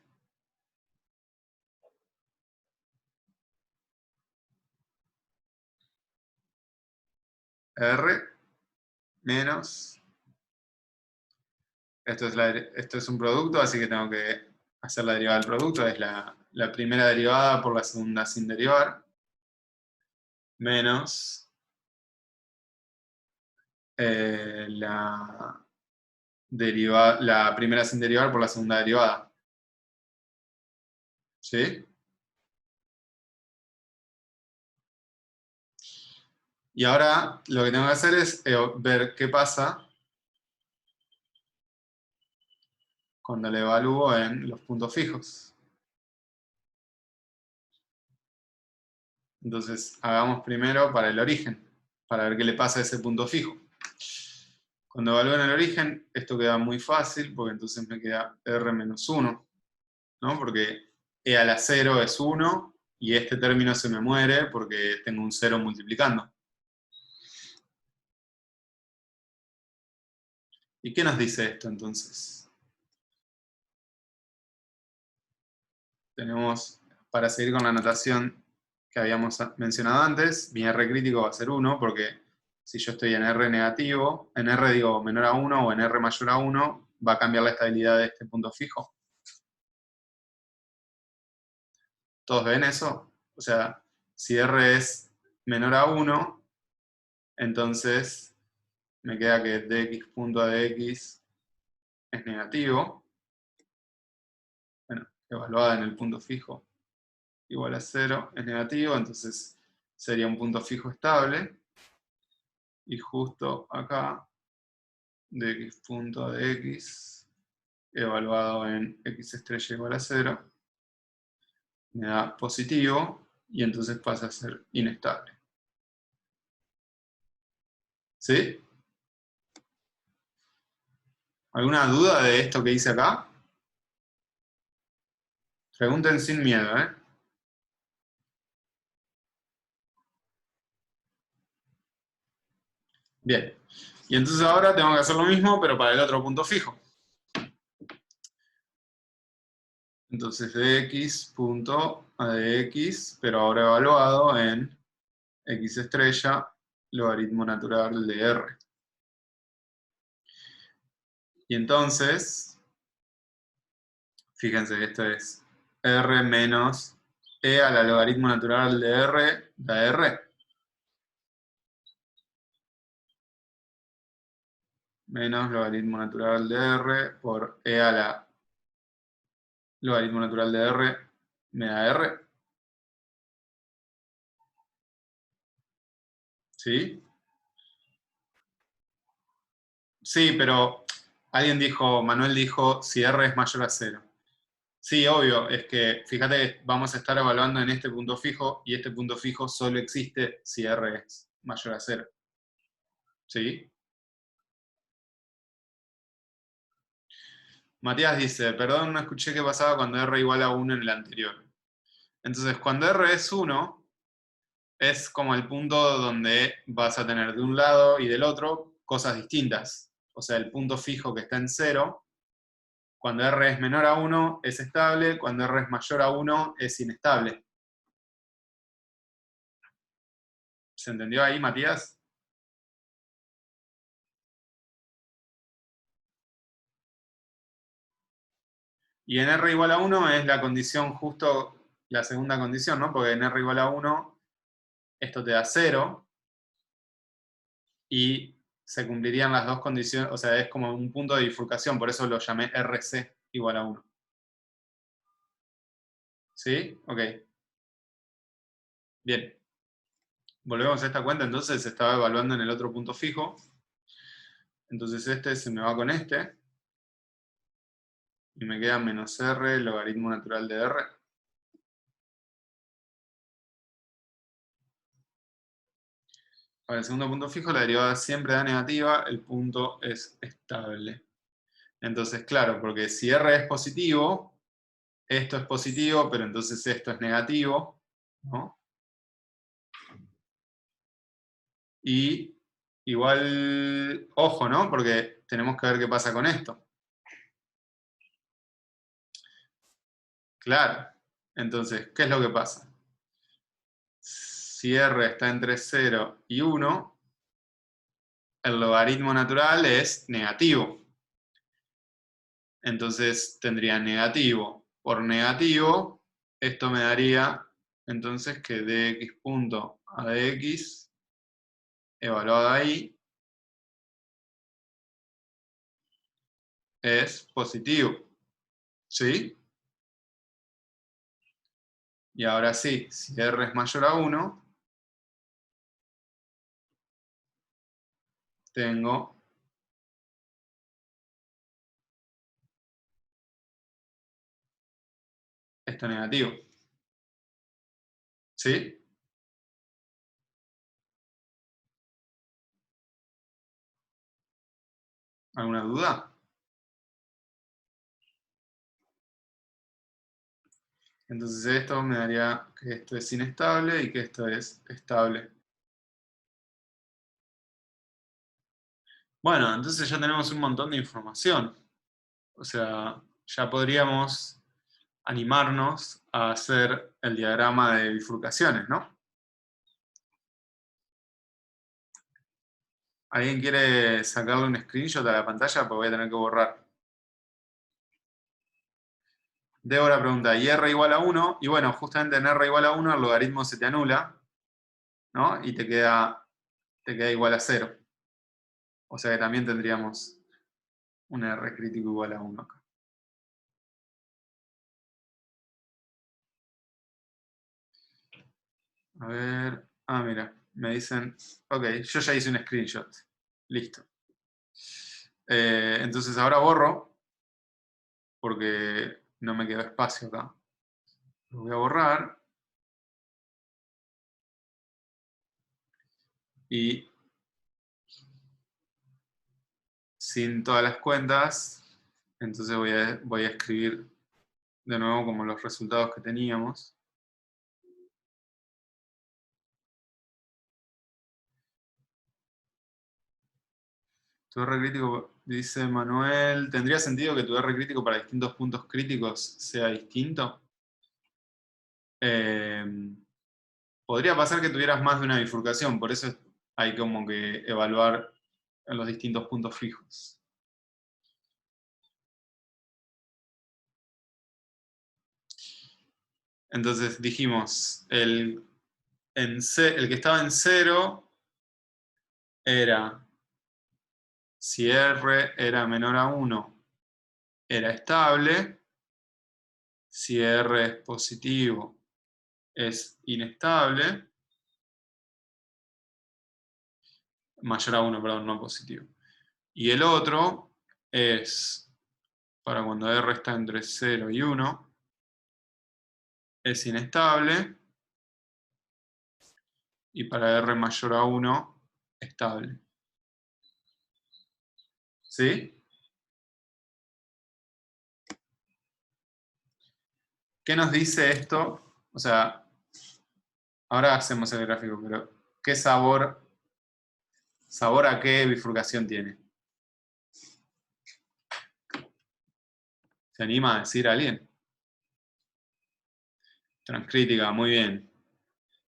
R menos... Esto es un producto, así que tengo que hacer la derivada del producto. Es la primera derivada por la segunda sin derivar. Menos la primera sin derivar por la segunda derivada. ¿Sí? Y ahora lo que tengo que hacer es ver qué pasa cuando le evalúo en los puntos fijos. Entonces, hagamos primero para el origen, para ver qué le pasa a ese punto fijo. Cuando evalúo en el origen, esto queda muy fácil, porque entonces me queda R menos 1, ¿no? Porque E a la 0 es 1, y este término se me muere porque tengo un 0 multiplicando. ¿Y qué nos dice esto entonces? Tenemos, para seguir con la notación que habíamos mencionado antes, mi R crítico va a ser 1, porque si yo estoy en R negativo, en R digo menor a 1 o en R mayor a 1, va a cambiar la estabilidad de este punto fijo. ¿Todos ven eso? O sea, si R es menor a 1, entonces me queda que dx punto a dx es negativo. Bueno, evaluada en el punto fijo igual a 0 es negativo, entonces sería un punto fijo estable. Y justo acá, dx punto a dx, evaluado en x estrella igual a 0, me da positivo, y entonces pasa a ser inestable. ¿Sí? ¿Alguna duda de esto que hice acá? Pregunten sin miedo, ¿eh? Bien. Y entonces ahora tengo que hacer lo mismo, pero para el otro punto fijo. Entonces dx punto a dx, pero ahora evaluado en x estrella logaritmo natural de r. Y entonces, fíjense, esto es r menos e a la logaritmo natural de r da r. Menos logaritmo natural de r por e a la logaritmo natural de r me da r. ¿Sí? Sí, pero alguien dijo, Manuel dijo, si r es mayor a 0. Sí, obvio, es que, fíjate, vamos a estar evaluando en este punto fijo, y este punto fijo solo existe si r es mayor a 0. ¿Sí? Matías dice, perdón, no escuché qué pasaba cuando r igual a 1 en el anterior. Entonces, cuando r es 1, es como el punto donde vas a tener de un lado y del otro cosas distintas. O sea, el punto fijo que está en 0, cuando r es menor a 1 es estable, cuando r es mayor a 1 es inestable. ¿Se entendió ahí, Matías? Y en r igual a 1 es la condición justo, la segunda condición, ¿no? Porque en r igual a 1 esto te da 0, y se cumplirían las dos condiciones, o sea, es como un punto de bifurcación, por eso lo llamé RC igual a 1. ¿Sí? Ok. Bien. Volvemos a esta cuenta, entonces se estaba evaluando en el otro punto fijo. Entonces este se me va con este. Y me queda menos R logaritmo natural de R. para el segundo punto fijo, la derivada siempre da negativa, el punto es estable. Entonces, claro, porque si R es positivo, esto es positivo, pero entonces esto es negativo, ¿no? Y igual, ojo, ¿no? Porque tenemos que ver qué pasa con esto. Claro. Entonces, ¿qué es lo que pasa? Si R está entre 0 y 1, el logaritmo natural es negativo. Entonces tendría negativo por negativo. Esto me daría entonces que dx punto a dx evaluado ahí es positivo. ¿Sí? Y ahora sí, si R es mayor a 1, tengo esto negativo. ¿Sí? ¿Alguna duda? Entonces esto me daría que esto es inestable y que esto es estable. Bueno, entonces ya tenemos un montón de información. O sea, ya podríamos animarnos a hacer el diagrama de bifurcaciones, ¿no? ¿Alguien quiere sacarle un screenshot a la pantalla? Porque voy a tener que borrar. Débora pregunta, ¿y R igual a 1? Y bueno, justamente en R igual a 1 el logaritmo se te anula, ¿no? Y te queda igual a 0. O sea que también tendríamos un R crítico igual a 1 acá. A ver, mira, me dicen, ok, yo ya hice un screenshot. Listo. Entonces ahora borro, porque no me quedó espacio acá. Lo voy a borrar. Y sin todas las cuentas, entonces voy a escribir de nuevo como los resultados que teníamos. Tu R crítico, dice Manuel, ¿tendría sentido que tu R crítico para distintos puntos críticos sea distinto? Podría pasar que tuvieras más de una bifurcación, por eso hay como que evaluar en los distintos puntos fijos. Entonces dijimos, el que estaba en 0 era, si R era menor a 1, era estable. Si R es positivo, es inestable. Mayor a 1, perdón, no positivo. Y el otro es, para cuando R está entre 0 y 1, es inestable. Y para R mayor a 1, estable. ¿Sí? ¿Qué nos dice esto? O sea, ahora hacemos el gráfico, pero ¿qué sabor a qué bifurcación tiene? ¿Se anima a decir alguien? Transcrítica, muy bien.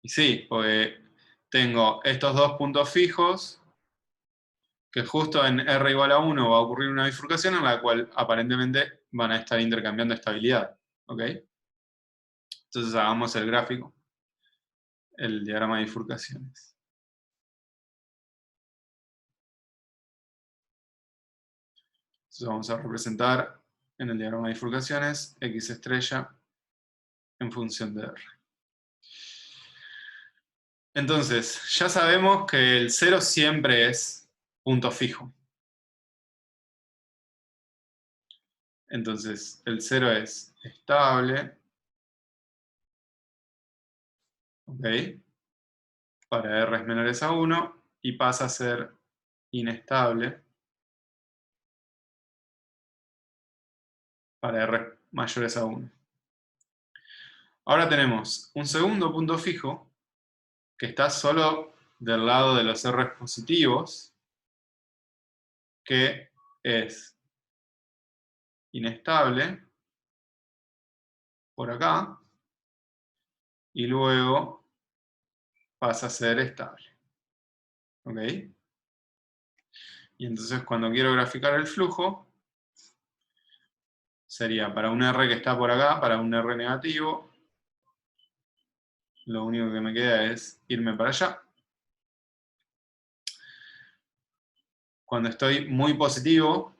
Y sí, porque tengo estos dos puntos fijos, que justo en R igual a 1 va a ocurrir una bifurcación en la cual aparentemente van a estar intercambiando estabilidad. ¿Ok? Entonces hagamos el gráfico, el diagrama de bifurcaciones. Entonces vamos a representar en el diagrama de bifurcaciones X estrella en función de R. Entonces, ya sabemos que el 0 siempre es punto fijo. Entonces, el 0 es estable. ¿Ok? Para R menores a 1. y pasa a ser inestable para R mayores a 1. Ahora tenemos un segundo punto fijo que está solo del lado de los R positivos, que es inestable por acá, y luego pasa a ser estable. ¿Ok? Y entonces cuando quiero graficar el flujo, sería para un R que está por acá, para un R negativo, lo único que me queda es irme para allá. Cuando estoy muy positivo,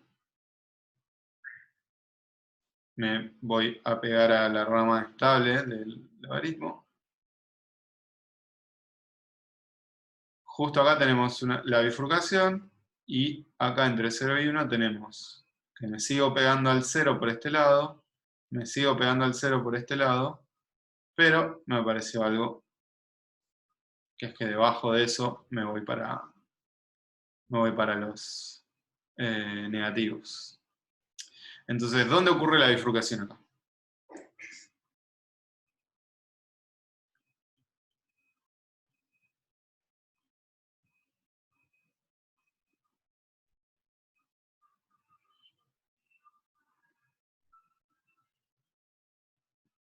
me voy a pegar a la rama estable del logaritmo. Justo acá tenemos la bifurcación, y acá entre 0 y 1 tenemos que me sigo pegando al 0 por este lado, me sigo pegando al 0 por este lado, pero me apareció algo, que es que debajo de eso me voy para los negativos. Entonces, ¿dónde ocurre la bifurcación acá?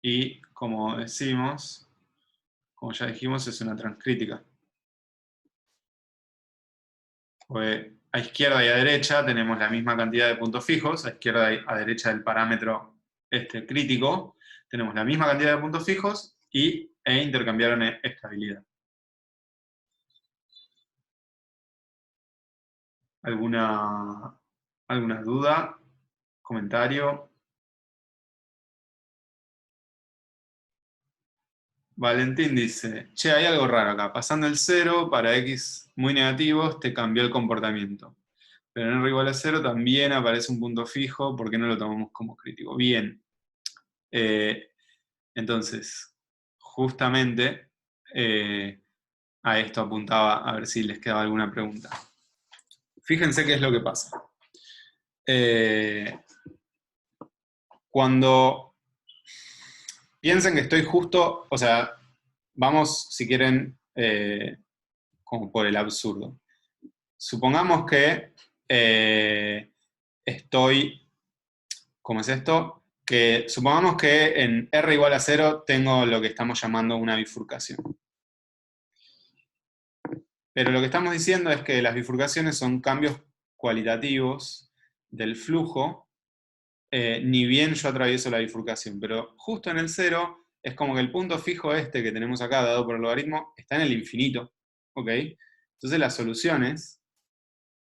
Y como decimos, como ya dijimos, es una transcrítica. Pues a izquierda y a derecha tenemos la misma cantidad de puntos fijos, a izquierda y a derecha del parámetro crítico, tenemos la misma cantidad de puntos fijos e intercambiaron estabilidad. ¿Alguna duda? ¿Comentario? Valentín dice, che, hay algo raro acá. Pasando el 0 para x muy negativos te cambió el comportamiento. Pero en R igual a 0 también aparece un punto fijo, ¿por qué no lo tomamos como crítico? Bien. Entonces, justamente a esto apuntaba, a ver si les quedaba alguna pregunta. Fíjense qué es lo que pasa. Cuando piensen que estoy justo, o sea, vamos, si quieren, como por el absurdo. Supongamos que estoy, ¿cómo es esto? Que supongamos que en R igual a 0 tengo lo que estamos llamando una bifurcación. Pero lo que estamos diciendo es que las bifurcaciones son cambios cualitativos del flujo, ni bien yo atravieso la bifurcación, pero justo en el 0 es como que el punto fijo este que tenemos acá, dado por el logaritmo, está en el infinito, ¿ok? Entonces las soluciones,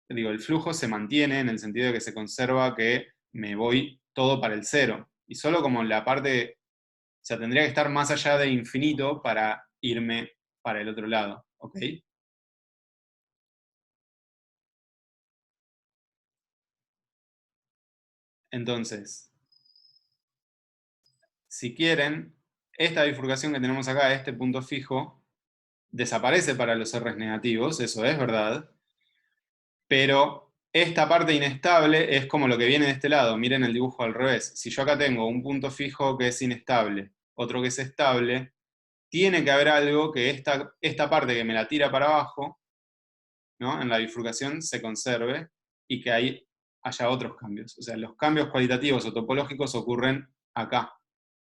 digo, el flujo se mantiene en el sentido de que se conserva que me voy todo para el 0, y solo como la parte, o sea, tendría que estar más allá de infinito para irme para el otro lado, ¿ok? Entonces, si quieren, esta bifurcación que tenemos acá, este punto fijo, desaparece para los R's negativos, eso es verdad, pero esta parte inestable es como lo que viene de este lado. Miren el dibujo al revés. Si yo acá tengo un punto fijo que es inestable, otro que es estable, tiene que haber algo que esta parte que me la tira para abajo, ¿no?, en la bifurcación se conserve y que ahí haya otros cambios. O sea, los cambios cualitativos o topológicos ocurren acá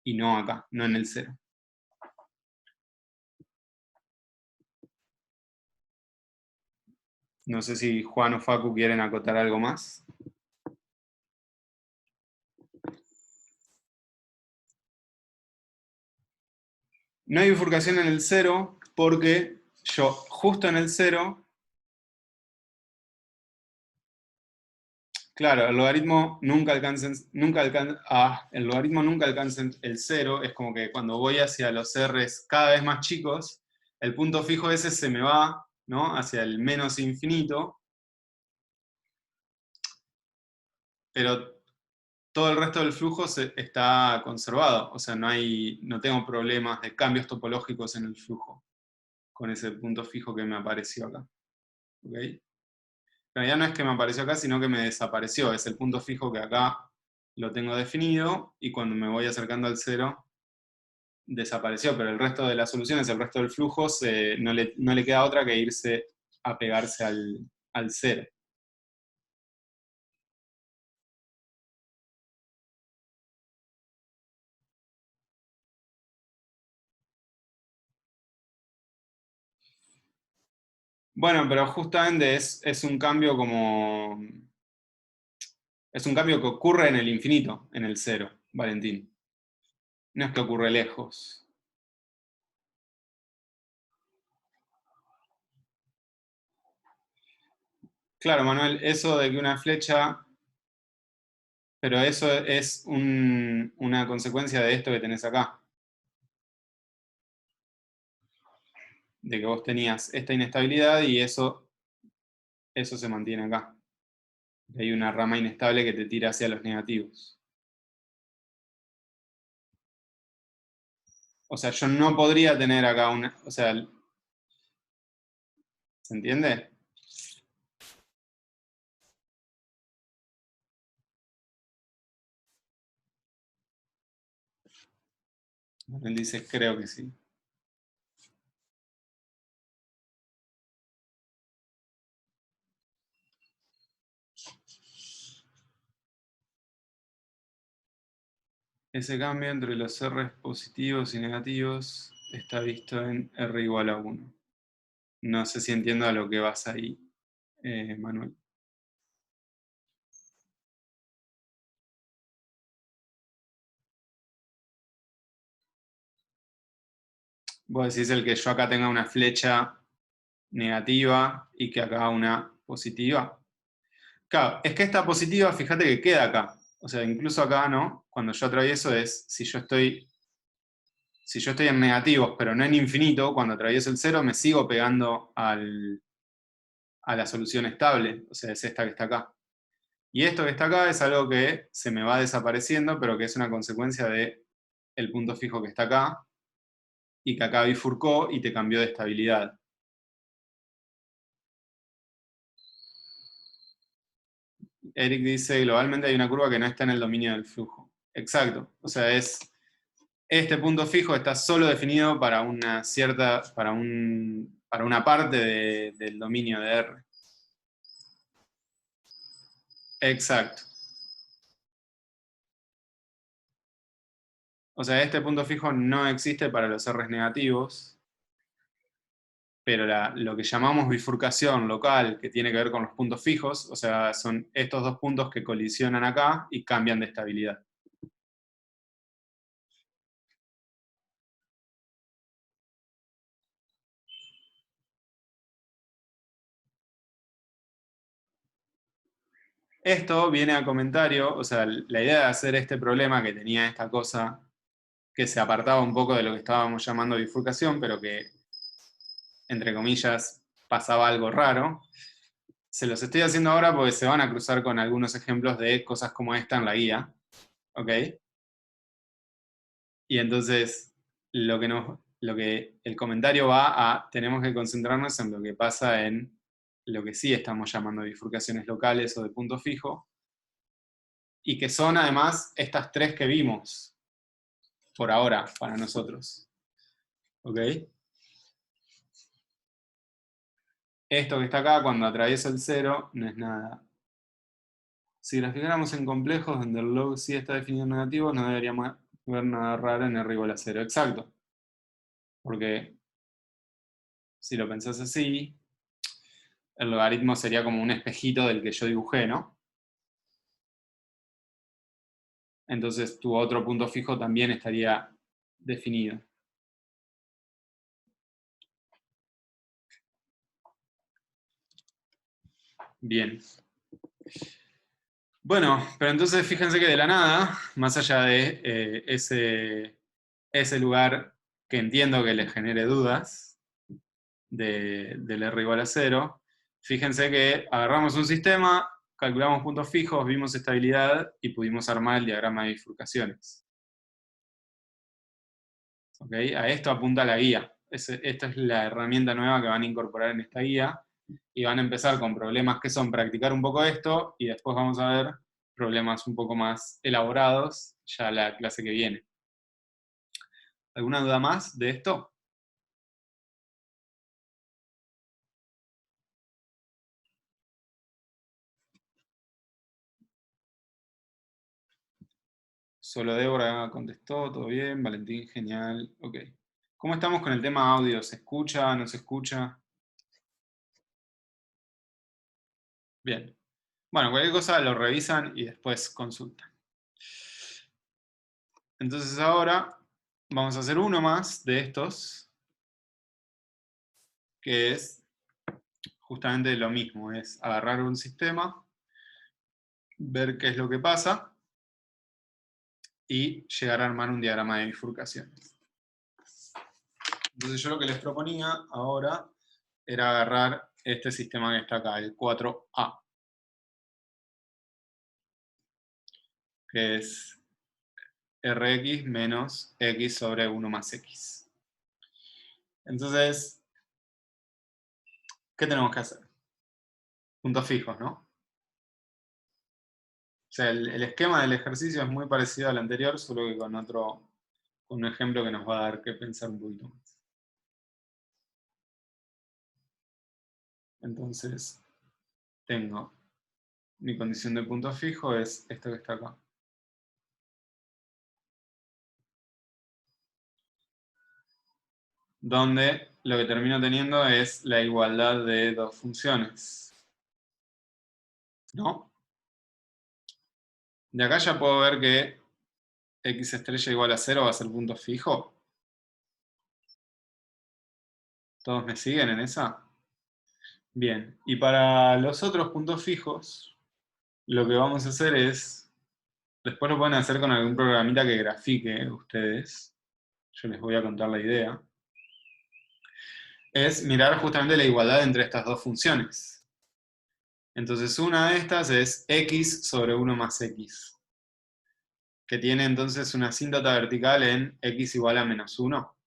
y no acá, no en el 0. No sé si Juan o Facu quieren acotar algo más. No hay bifurcación en el 0 porque yo justo en el 0, claro, el logaritmo nunca alcanza el 0, es como que cuando voy hacia los R's cada vez más chicos, el punto fijo ese se me va, ¿no?, hacia el menos infinito, pero todo el resto del flujo está conservado, o sea, no tengo problemas de cambios topológicos en el flujo con ese punto fijo que me apareció acá. ¿Ok? En realidad no es que me apareció acá, sino que me desapareció. Es el punto fijo que acá lo tengo definido, y cuando me voy acercando al 0, desapareció, pero el resto de las soluciones, el resto del flujo, no le queda otra que irse a pegarse al 0. Bueno, pero justamente es un cambio como... Es un cambio que ocurre en el infinito, en el 0, Valentín. No es que ocurre lejos. Claro, Manuel, eso de que una flecha... Pero eso es una consecuencia de esto que tenés acá. De que vos tenías esta inestabilidad y eso se mantiene acá. Hay una rama inestable que te tira hacia los negativos. O sea, yo no podría tener acá una... O sea, ¿se entiende? Él dice, creo que sí. Ese cambio entre los R positivos y negativos está visto en R igual a 1. No sé si entiendo a lo que vas ahí, Manuel. Vos decís el que yo acá tenga una flecha negativa y que acá una positiva. Claro, es que esta positiva, fíjate que queda acá. O sea, incluso acá, ¿no? Cuando yo atravieso es, si yo estoy en negativos, pero no en infinito, cuando atravieso el 0 me sigo pegando a la solución estable. O sea, es esta que está acá. Y esto que está acá es algo que se me va desapareciendo, pero que es una consecuencia de el punto fijo que está acá, y que acá bifurcó y te cambió de estabilidad. Eric dice, globalmente hay una curva que no está en el dominio del flujo. Exacto. O sea, este punto fijo está solo definido para una cierta, para una parte del dominio de R. Exacto. O sea, este punto fijo no existe para los R's negativos, pero lo que llamamos bifurcación local, que tiene que ver con los puntos fijos, o sea, son estos dos puntos que colisionan acá y cambian de estabilidad. Esto viene a comentario, o sea, la idea de hacer este problema que tenía esta cosa que se apartaba un poco de lo que estábamos llamando bifurcación, pero que, entre comillas, pasaba algo raro. Se los estoy haciendo ahora porque se van a cruzar con algunos ejemplos de cosas como esta en la guía. ¿Ok? Y entonces, lo que el comentario va a, tenemos que concentrarnos en lo que pasa en lo que sí estamos llamando bifurcaciones locales o de punto fijo, y que son además estas tres que vimos por ahora para nosotros. ¿Ok? Esto que está acá, cuando atravieso el 0, no es nada. Si graficáramos en complejos donde el log sí está definido en negativo, no deberíamos ver nada raro en R igual a 0. Exacto. Porque si lo pensás así, el logaritmo sería como un espejito del que yo dibujé, ¿no? Entonces tu otro punto fijo también estaría definido. Bien. Bueno, pero entonces fíjense que de la nada, más allá de ese lugar que entiendo que les genere dudas del R igual a 0, fíjense que agarramos un sistema, calculamos puntos fijos, vimos estabilidad y pudimos armar el diagrama de bifurcaciones. ¿Ok? A esto apunta la guía. Esta es la herramienta nueva que van a incorporar en esta guía. y van a empezar con problemas que son practicar un poco esto, y después vamos a ver problemas un poco más elaborados ya la clase que viene. ¿Alguna duda más de esto? Solo Débora contestó, todo bien. Valentín, genial. Ok. ¿Cómo estamos con el tema audio? ¿Se escucha? ¿No se escucha? Bien. Bueno, cualquier cosa lo revisan y después consultan. Entonces ahora vamos a hacer uno más de estos, que es justamente lo mismo, es agarrar un sistema, ver qué es lo que pasa y llegar a armar un diagrama de bifurcaciones. Entonces yo lo que les proponía ahora era agarrar este sistema que está acá, el 4A, que es Rx menos X sobre 1 más X. Entonces, ¿qué tenemos que hacer? Puntos fijos, ¿no? O sea, el esquema del ejercicio es muy parecido al anterior, solo que con un ejemplo que nos va a dar que pensar un poquito más. Entonces, tengo mi condición de punto fijo, es esto que está acá. Donde lo que termino teniendo es la igualdad de dos funciones. ¿No? De acá ya puedo ver que x estrella igual a 0 va a ser punto fijo. ¿Todos me siguen en esa? Bien, y para los otros puntos fijos, lo que vamos a hacer es, después lo pueden hacer con algún programita que grafique ustedes, yo les voy a contar la idea, es mirar justamente la igualdad entre estas dos funciones. Entonces una de estas es x sobre 1 más x, que tiene entonces una asíntota vertical en x igual a menos 1.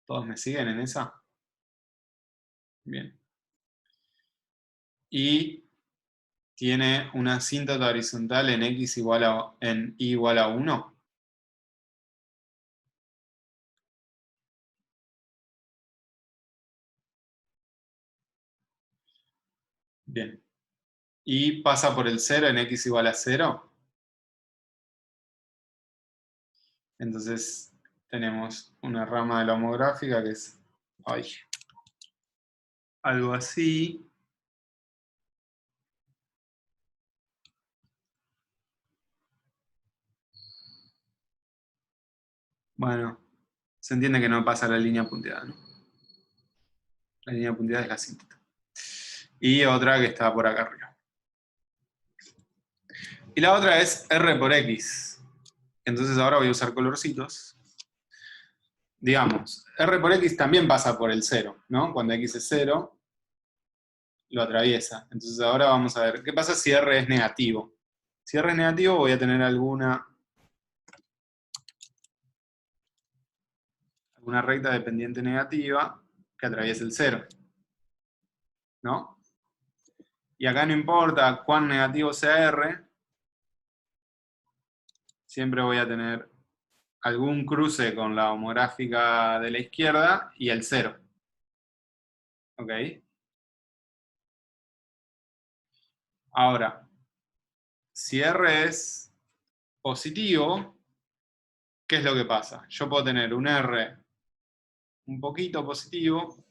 ¿Todos me siguen en esa? Bien. Y tiene una asíntota horizontal en x igual a, en y igual a 1. Bien. Y pasa por el 0 en x igual a 0. Entonces tenemos una rama de la homográfica que es algo así. Bueno, se entiende que no pasa la línea punteada, ¿no? La línea punteada es la asíntota. Y otra que está por acá arriba. Y la otra es R por X. Entonces ahora voy a usar colorcitos. Digamos, R por X también pasa por el 0, ¿no? Cuando X es 0, lo atraviesa. Entonces ahora vamos a ver, ¿qué pasa si R es negativo? Si R es negativo voy a tener alguna recta dependiente negativa que atraviese el 0, ¿no? Y acá no importa cuán negativo sea R, siempre voy a tener algún cruce con la homográfica de la izquierda y el 0. ¿Ok? Ahora, si R es positivo, ¿qué es lo que pasa? Yo puedo tener un R un poquito positivo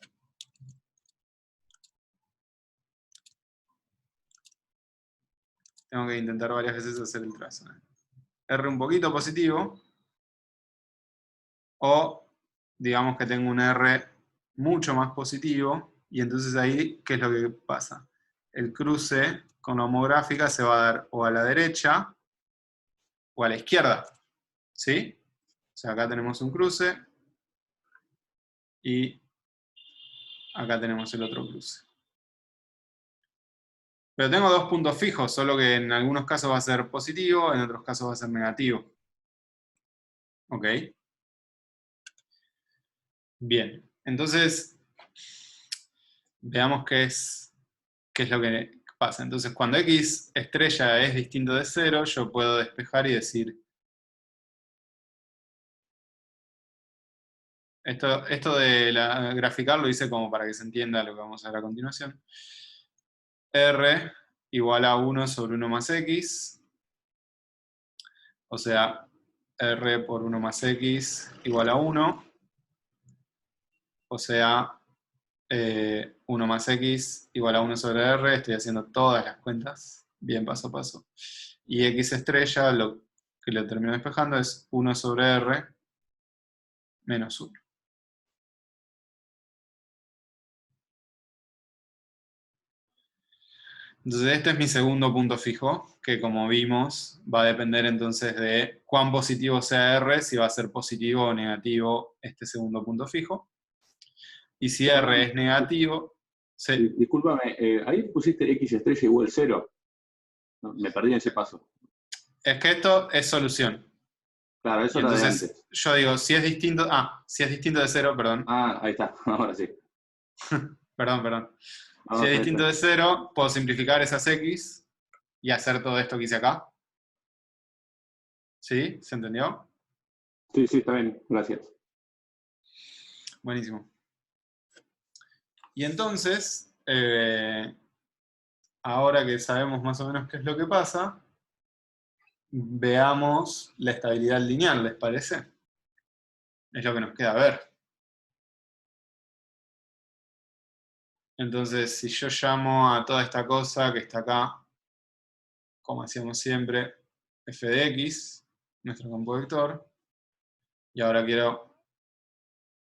tengo que intentar varias veces hacer el trazo. R un poquito positivo, o digamos que tengo un R mucho más positivo, y entonces ahí, ¿qué es lo que pasa? El cruce con la homográfica se va a dar o a la derecha o a la izquierda, ¿sí? O sea, acá tenemos un cruce, y acá tenemos el otro cruce. Pero tengo dos puntos fijos, solo que en algunos casos va a ser positivo, en otros casos va a ser negativo. ¿Ok? Bien, Entonces, veamos qué es lo que pasa. Entonces, cuando x estrella es distinto de 0, yo puedo despejar y decir, esto de graficar lo hice como para que se entienda lo que vamos a ver a continuación. R igual a 1 sobre 1 más x, o sea, R por 1 más x igual a 1, o sea, 1 más x igual a 1 sobre R, estoy haciendo todas las cuentas, bien paso a paso. Y x estrella, lo que lo termino despejando, es 1 sobre R menos 1. Entonces este es mi segundo punto fijo, que como vimos va a depender entonces de cuán positivo sea R, si va a ser positivo o negativo este segundo punto fijo. Y si R es negativo... Sí. Discúlpame, ahí pusiste x estrella igual 0. No, me perdí en ese paso. Es que esto es solución. Claro, eso era de Entonces antes. yo digo, si es distinto... si es distinto de 0, perdón. Ah, ahí está, ahora sí. Perdón. No, Si es está distinto de 0, puedo simplificar esas x y hacer todo esto que hice acá. ¿Sí? ¿Se entendió? Sí, está bien, gracias. Buenísimo. Y entonces, ahora que sabemos más o menos qué es lo que pasa, veamos la estabilidad lineal, ¿les parece? Es lo que nos queda ver. Entonces, si yo llamo a toda esta cosa que está acá, como hacíamos siempre, f de x, nuestro campo vector, y ahora quiero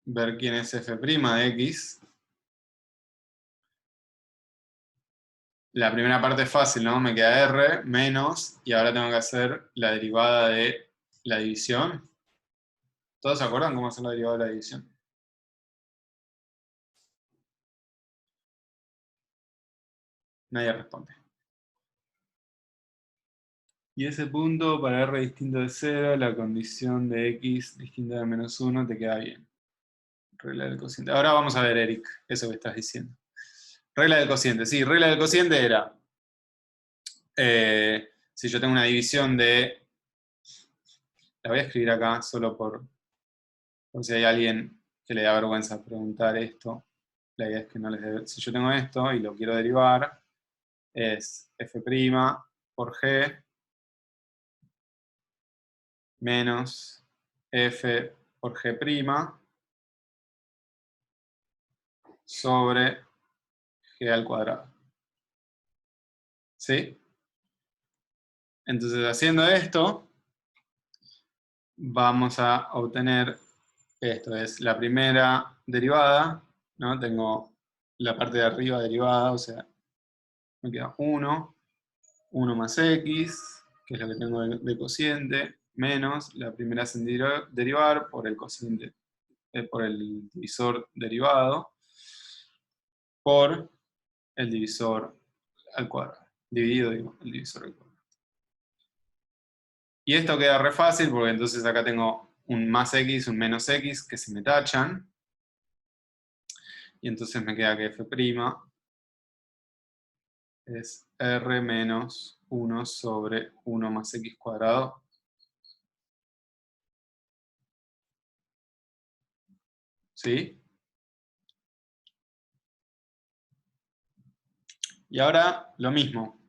ver quién es f' de x. La primera parte es fácil, ¿no? Me queda r menos, y ahora tengo que hacer la derivada de la división. ¿Todos se acuerdan cómo hacer la derivada de la división? Nadie responde. Y ese punto, para r distinto de 0, la condición de x distinta de menos 1, te queda bien. Regla del cociente. Ahora vamos a ver, Eric, eso que estás diciendo. Regla del cociente. Sí, regla del cociente era, si yo tengo una división de... La voy a escribir acá solo por si hay alguien que le da vergüenza preguntar esto. La idea es que no les dé... Si yo tengo esto y lo quiero derivar, es f' por g menos f por g' sobre g al cuadrado. ¿Sí? Entonces, haciendo esto, vamos a obtener, esto es la primera derivada, ¿no? Tengo la parte de arriba derivada, o sea, me queda 1 más x, que es lo que tengo de cociente, menos la primera sin derivar por el cociente, por el divisor derivado, por el divisor al cuadrado, dividido, digo, el divisor al cuadrado. Y esto queda re fácil porque entonces acá tengo un más x, un menos x que se me tachan. Y entonces me queda que f' es r menos 1 sobre 1 más x cuadrado. ¿Sí? Y ahora lo mismo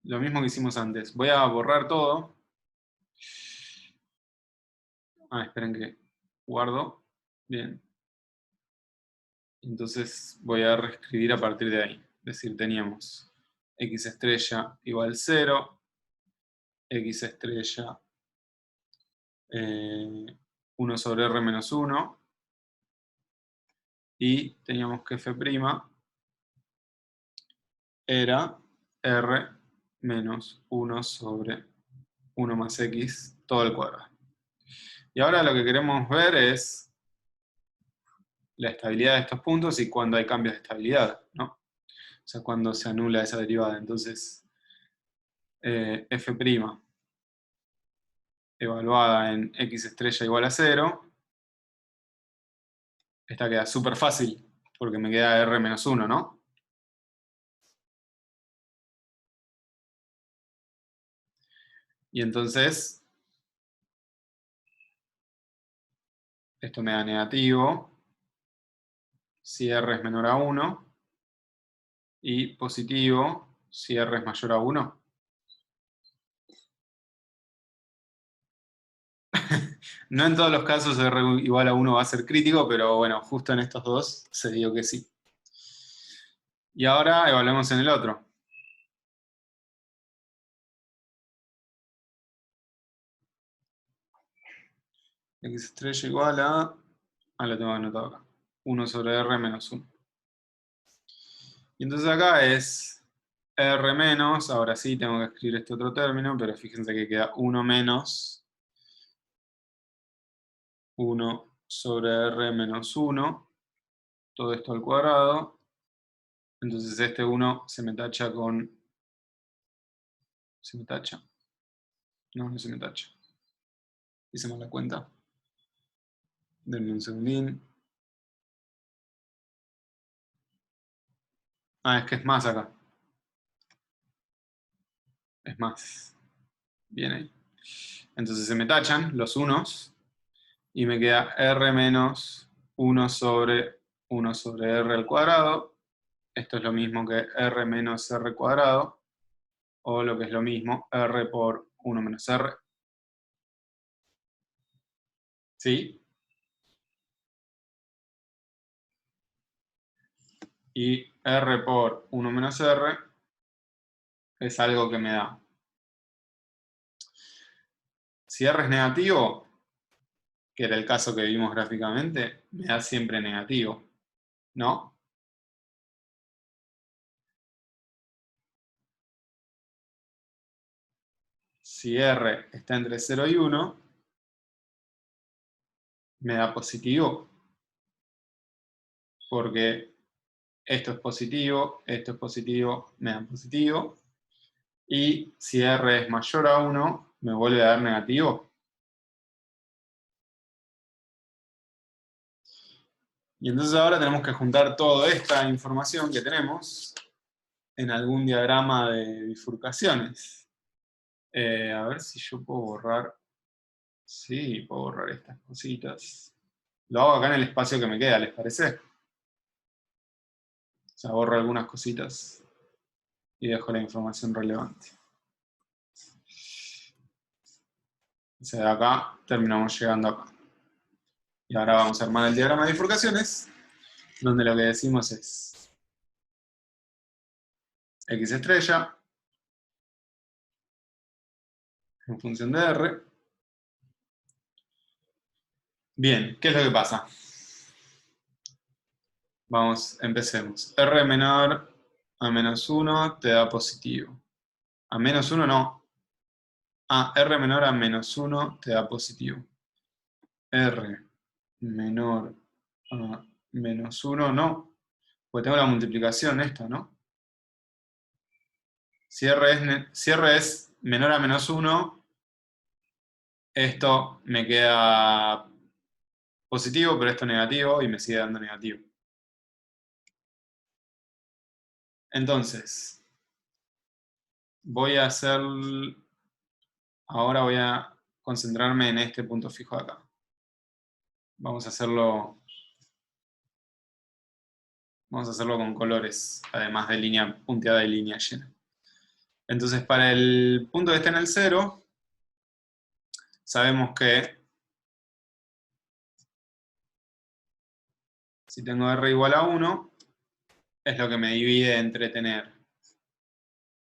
que hicimos antes. Voy a borrar todo. Esperen que guardo. Bien. Entonces voy a reescribir a partir de ahí. Es decir, teníamos x estrella igual 0, x estrella 1 sobre r menos 1, y teníamos que f' era r menos 1 sobre 1 más x todo al cuadrado. Y ahora lo que queremos ver es la estabilidad de estos puntos y cuando hay cambios de estabilidad, ¿no? O sea, cuando se anula esa derivada. Entonces, f' evaluada en x estrella igual a 0, Esta queda súper fácil, porque me queda R menos 1, ¿no? Y entonces, esto me da negativo, si R es menor a 1, y positivo, si R es mayor a 1. No en todos los casos R igual a 1 va a ser crítico, pero bueno, justo en estos dos se dio que sí. Y ahora evaluemos en el otro. X estrella igual a... lo tengo anotado acá. 1 sobre R menos 1. Y entonces acá es R menos, ahora sí tengo que escribir este otro término, pero fíjense que queda 1 menos 1 sobre R menos 1, todo esto al cuadrado. Entonces este 1 se me tacha con... ¿Se me tacha? No, no se me tacha. Hice mal la cuenta. Denme un segundín. Ah, es que es más acá. Es más. Bien ahí. Entonces se me tachan los unos y me queda R menos 1 sobre R al cuadrado. Esto es lo mismo que R menos R cuadrado, o lo que es lo mismo, R por 1 menos R. ¿Sí? Y R por 1 menos R es algo que me da. Si R es negativo, que era el caso que vimos gráficamente, me da siempre negativo, ¿no? Si R está entre 0 y 1, me da positivo, porque esto es positivo, me da positivo, y si R es mayor a 1, me vuelve a dar negativo. Y entonces ahora tenemos que juntar toda esta información que tenemos en algún diagrama de bifurcaciones. A ver si yo puedo borrar. Sí, puedo borrar estas cositas. Lo hago acá en el espacio que me queda, ¿les parece? O sea, borro algunas cositas y dejo la información relevante. O sea, de acá terminamos llegando acá. Y ahora vamos a armar el diagrama de bifurcaciones, donde lo que decimos es X estrella en función de R. Bien, ¿qué es lo que pasa? Vamos, empecemos. R menor a menos 1 te da positivo. A menos 1 no. R menor a menos 1 te da positivo. R menor a menos 1 no. Porque tengo la multiplicación esta, ¿no? Si R es menor a menos 1, esto me queda positivo, pero esto negativo y me sigue dando negativo. Entonces, ahora voy a concentrarme en este punto fijo de acá. Vamos a hacerlo con colores, además de línea punteada y línea llena. Entonces, para el punto que está en el 0, sabemos que si tengo R igual a 1, es lo que me divide entre tener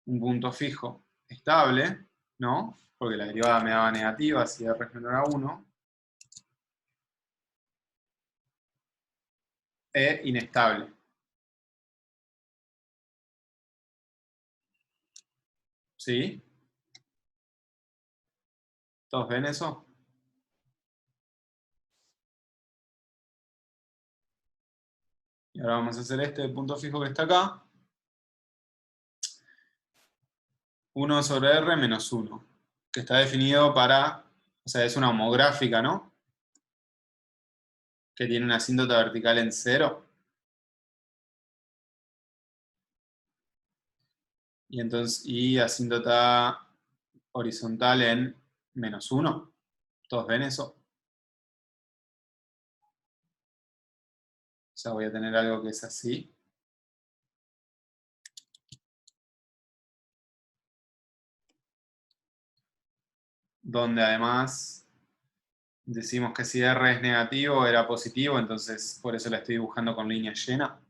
un punto fijo estable, ¿no? Porque la derivada me daba negativa si R es menor a 1, e inestable. ¿Sí? ¿Todos ven eso? Y ahora vamos a hacer este punto fijo que está acá. 1 sobre R menos 1, que está definido para, o sea, es una homográfica, ¿no? que tiene una asíntota vertical en 0. Y entonces, y asíntota horizontal en -1. ¿Todos ven eso? O sea, voy a tener algo que es así. Donde además decimos que si R es negativo, era positivo, entonces por eso la estoy dibujando con línea llena.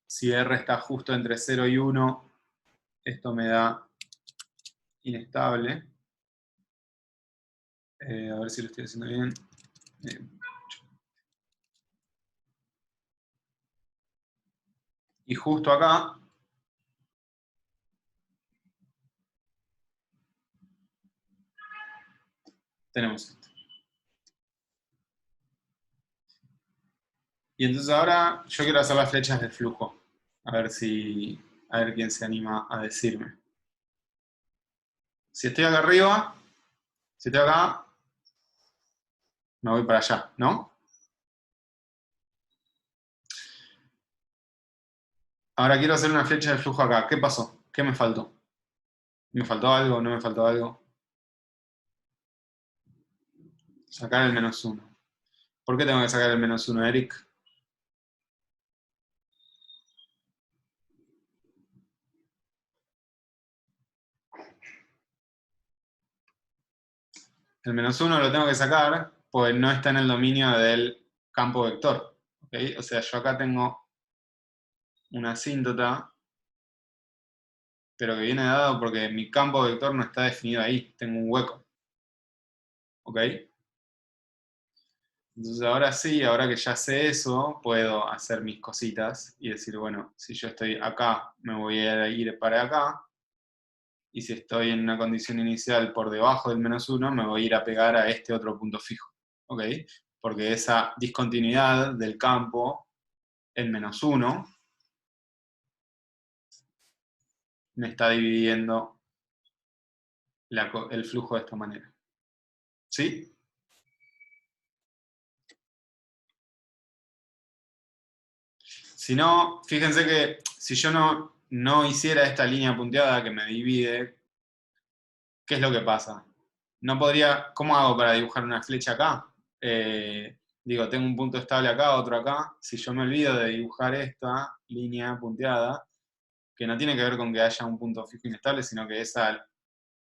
Si R está justo entre 0 y 1, esto me da inestable. A ver si lo estoy haciendo bien. Y justo acá tenemos esto. Y entonces ahora yo quiero hacer las flechas de flujo. A ver quién se anima a decirme. Si estoy acá arriba, si estoy acá, me voy para allá, ¿no? Ahora quiero hacer una flecha de flujo acá. ¿Qué pasó? ¿Qué me faltó? ¿Me faltó algo? ¿No me faltó algo? Sacar el -1. ¿Por qué tengo que sacar el -1, Eric? El -1 lo tengo que sacar pues no está en el dominio del campo vector. ¿Okay? O sea, yo acá tengo una asíntota, pero que viene dado porque mi campo vector no está definido ahí, tengo un hueco. ¿Ok? Entonces ahora sí, ahora que ya sé eso, puedo hacer mis cositas y decir, bueno, si yo estoy acá, me voy a ir para acá, y si estoy en una condición inicial por debajo del -1, me voy a ir a pegar a este otro punto fijo. ¿Ok? Porque esa discontinuidad del campo, el -1, me está dividiendo el flujo de esta manera. ¿Sí? Si no, fíjense que si yo no hiciera esta línea punteada que me divide, ¿qué es lo que pasa? No podría, ¿cómo hago para dibujar una flecha acá? Digo, tengo un punto estable acá, otro acá. Si yo me olvido de dibujar esta línea punteada, que no tiene que ver con que haya un punto fijo inestable, sino que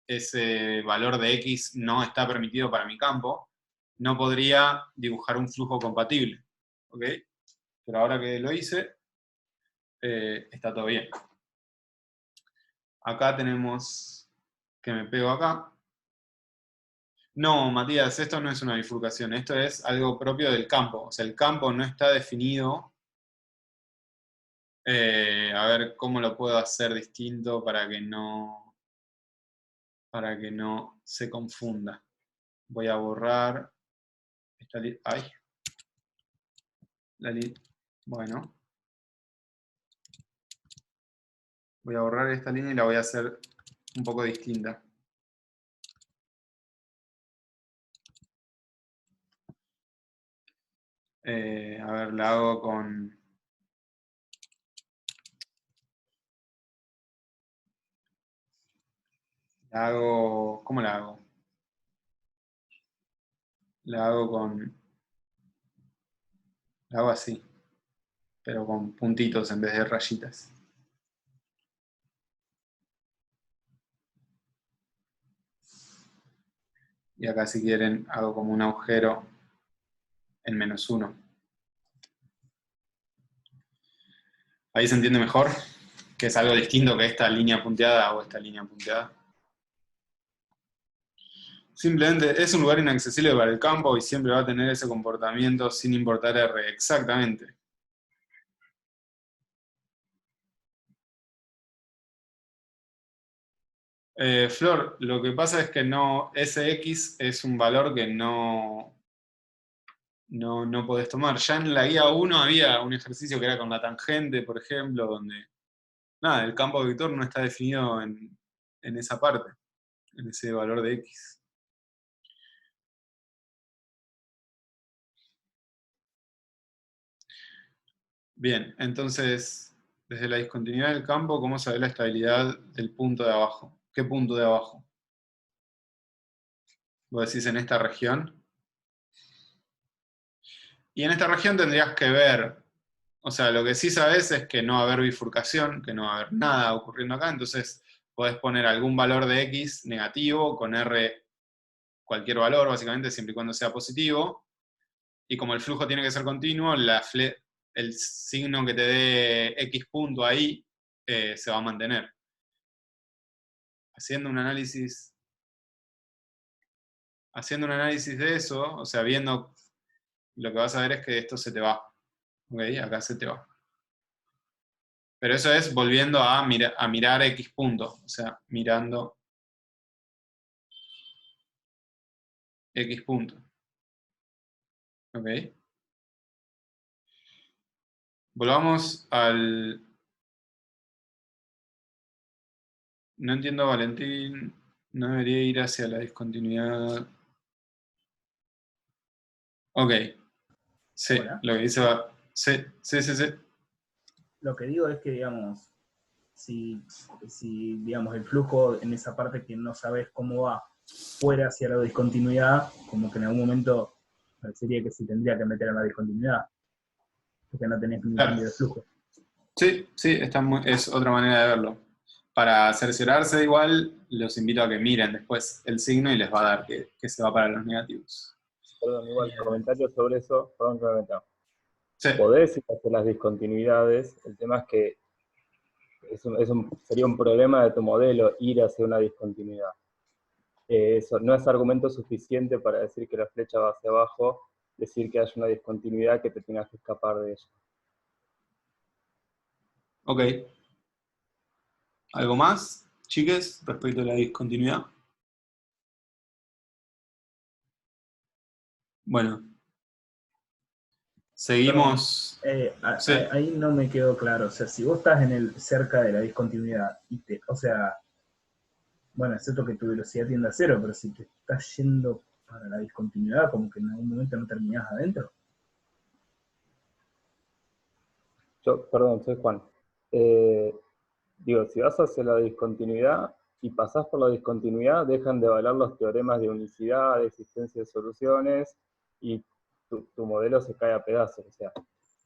ese valor de X no está permitido para mi campo, no podría dibujar un flujo compatible. ¿Ok? Pero ahora que lo hice, está todo bien. Acá tenemos que me pego acá. No, Matías, esto no es una bifurcación, esto es algo propio del campo. O sea, el campo no está definido. A ver cómo lo puedo hacer distinto para que no se confunda. Voy a borrar esta línea. Ay. Bueno. Voy a borrar esta línea y la voy a hacer un poco distinta. A ver, la hago con... ¿Cómo la hago? La hago así, pero con puntitos en vez de rayitas. Y acá si quieren hago como un agujero en -1. Ahí se entiende mejor que es algo distinto que esta línea punteada o esta línea punteada. Simplemente es un lugar inaccesible para el campo y siempre va a tener ese comportamiento sin importar R. Exactamente. Flor, lo que pasa es que ese X es un valor que no podés tomar. Ya en la guía 1 había un ejercicio que era con la tangente, por ejemplo, donde nada, el campo vector no está definido en esa parte, en ese valor de X. Bien, entonces, desde la discontinuidad del campo, ¿cómo saber la estabilidad del punto de abajo? ¿Qué punto de abajo? ¿Vos decís en esta región? Y en esta región tendrías que ver, o sea, lo que sí sabes es que no va a haber bifurcación, que no va a haber nada ocurriendo acá, entonces podés poner algún valor de X negativo, con R cualquier valor, básicamente, siempre y cuando sea positivo, y como el flujo tiene que ser continuo, el signo que te dé X punto ahí se va a mantener. Haciendo un análisis de eso, o sea, viendo, lo que vas a ver es que esto se te va. ¿Ok? Acá se te va. Pero eso es volviendo a mirar X punto, o sea, mirando X punto. ¿Ok? Volvamos al... No entiendo, Valentín, no debería ir hacia la discontinuidad. Ok. Sí, Hola. lo que dice va... Sí. Lo que digo es que, digamos, si digamos, el flujo en esa parte que no sabes cómo va fuera hacia la discontinuidad, como que en algún momento parecería que se tendría que meter en la discontinuidad, porque no tenés ningún cambio de flujo. Sí, es otra manera de verlo. Para cerciorarse igual, los invito a que miren después el signo y les va a dar que se va para los negativos. Perdón, igual, comentarios sobre eso, perdón que me meta. Sí. Podés ir hacia las discontinuidades, el tema es que sería un problema de tu modelo ir hacia una discontinuidad. Eso no es argumento suficiente para decir que la flecha va hacia abajo, decir que hay una discontinuidad que te tengas que escapar de ella. Ok. ¿Algo más, chiques, respecto a la discontinuidad? Bueno. Seguimos. Sí. Ahí no me quedó claro. O sea, si vos estás cerca de la discontinuidad, o sea, bueno, excepto que tu velocidad tiende a cero, pero si te estás yendo para la discontinuidad, como que en algún momento no terminás adentro. Perdón, soy Juan. Digo, si vas hacia la discontinuidad y pasás por la discontinuidad, dejan de valer los teoremas de unicidad, de existencia de soluciones, y tu modelo se cae a pedazos. O sea,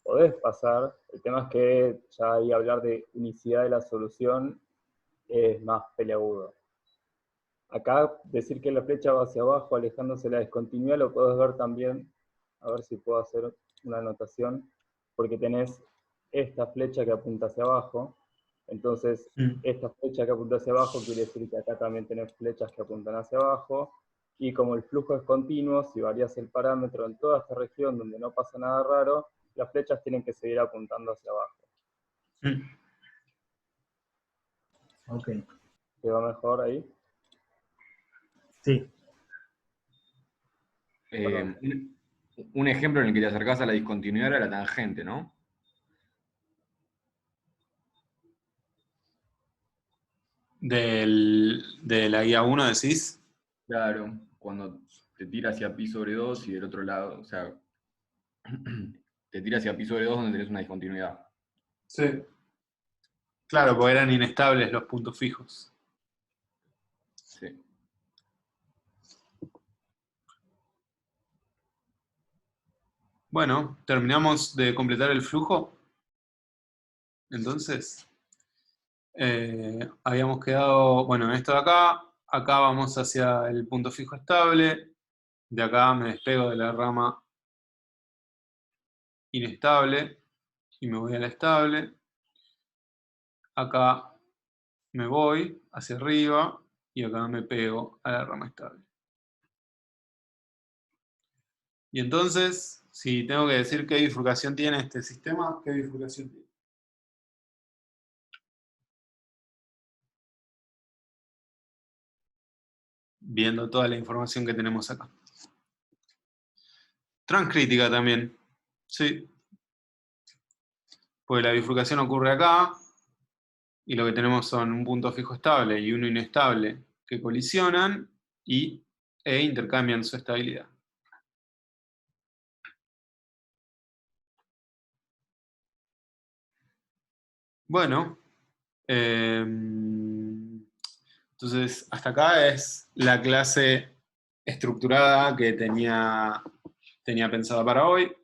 podés pasar, el tema es que ya ahí hablar de unicidad de la solución es más peleagudo. Acá decir que la flecha va hacia abajo, alejándose de la discontinuidad, lo podés ver también, a ver si puedo hacer una anotación, porque tenés esta flecha que apunta hacia abajo, entonces esta flecha que apunta hacia abajo quiere decir que acá también tenés flechas que apuntan hacia abajo, y como el flujo es continuo, si varias el parámetro en toda esta región donde no pasa nada raro, las flechas tienen que seguir apuntando hacia abajo. Ok. ¿Te va mejor ahí? Sí. Un ejemplo en el que te acercás a la discontinuidad era la tangente, ¿no? De la guía 1 decís. Claro, cuando te tira hacia pi sobre 2 y del otro lado, o sea, te tira hacia pi sobre 2 donde tenés una discontinuidad. Sí. Claro, porque eran inestables los puntos fijos. Sí. Bueno, terminamos de completar el flujo. Entonces, habíamos quedado, bueno, en esto de acá vamos hacia el punto fijo estable, de acá me despego de la rama inestable y me voy a la estable, acá me voy hacia arriba y acá me pego a la rama estable. Y entonces, si tengo que decir qué bifurcación tiene este sistema, ¿qué bifurcación tiene? Viendo toda la información que tenemos acá. Transcrítica también, sí. Pues la bifurcación ocurre acá, y lo que tenemos son un punto fijo estable y uno inestable que colisionan e intercambian su estabilidad. Bueno, entonces hasta acá es la clase estructurada que tenía pensada para hoy.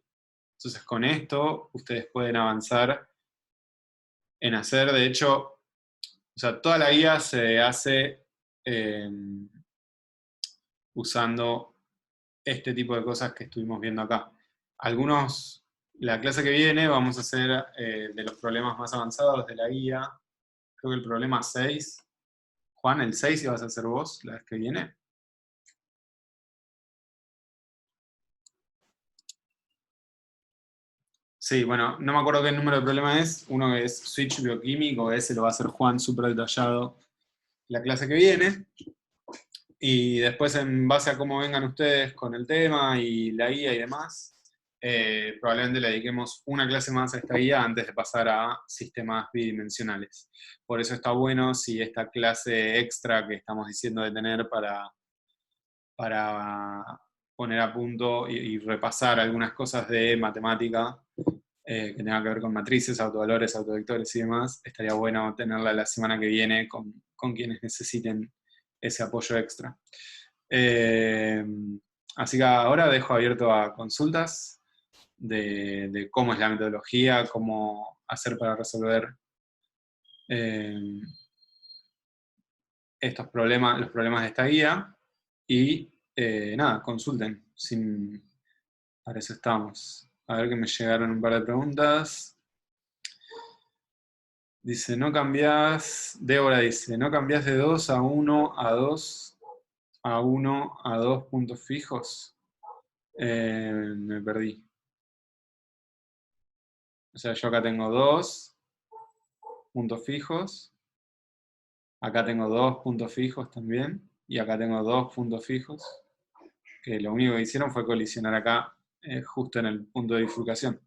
Entonces con esto ustedes pueden avanzar en hacer, de hecho, o sea, toda la guía se hace usando este tipo de cosas que estuvimos viendo acá. La clase que viene vamos a hacer de los problemas más avanzados de la guía, creo que el problema 6. Juan, el 6 ibas a hacer vos la vez que viene. Sí, bueno, no me acuerdo qué número de problema es. Uno que es switch bioquímico, ese lo va a hacer Juan súper detallado la clase que viene. Y después, en base a cómo vengan ustedes con el tema y la guía y demás, probablemente le dediquemos una clase más a esta guía antes de pasar a sistemas bidimensionales. Por eso está bueno si esta clase extra que estamos diciendo de tener para poner a punto y repasar algunas cosas de matemática que tenga que ver con matrices, autovalores, autovectores y demás, estaría bueno tenerla la semana que viene con quienes necesiten ese apoyo extra. Así que ahora dejo abierto a consultas de cómo es la metodología, cómo hacer para resolver los problemas de esta guía, y nada, consulten. Para eso estamos. A ver que me llegaron un par de preguntas. Dice, no cambiás, Débora dice, ¿no cambiás de 2 a 1 a 2 a 1 a 2 puntos fijos? Me perdí. O sea, yo acá tengo 2 puntos fijos, acá tengo 2 puntos fijos también, y acá tengo 2 puntos fijos, que lo único que hicieron fue colisionar acá, justo en el punto de bifurcación.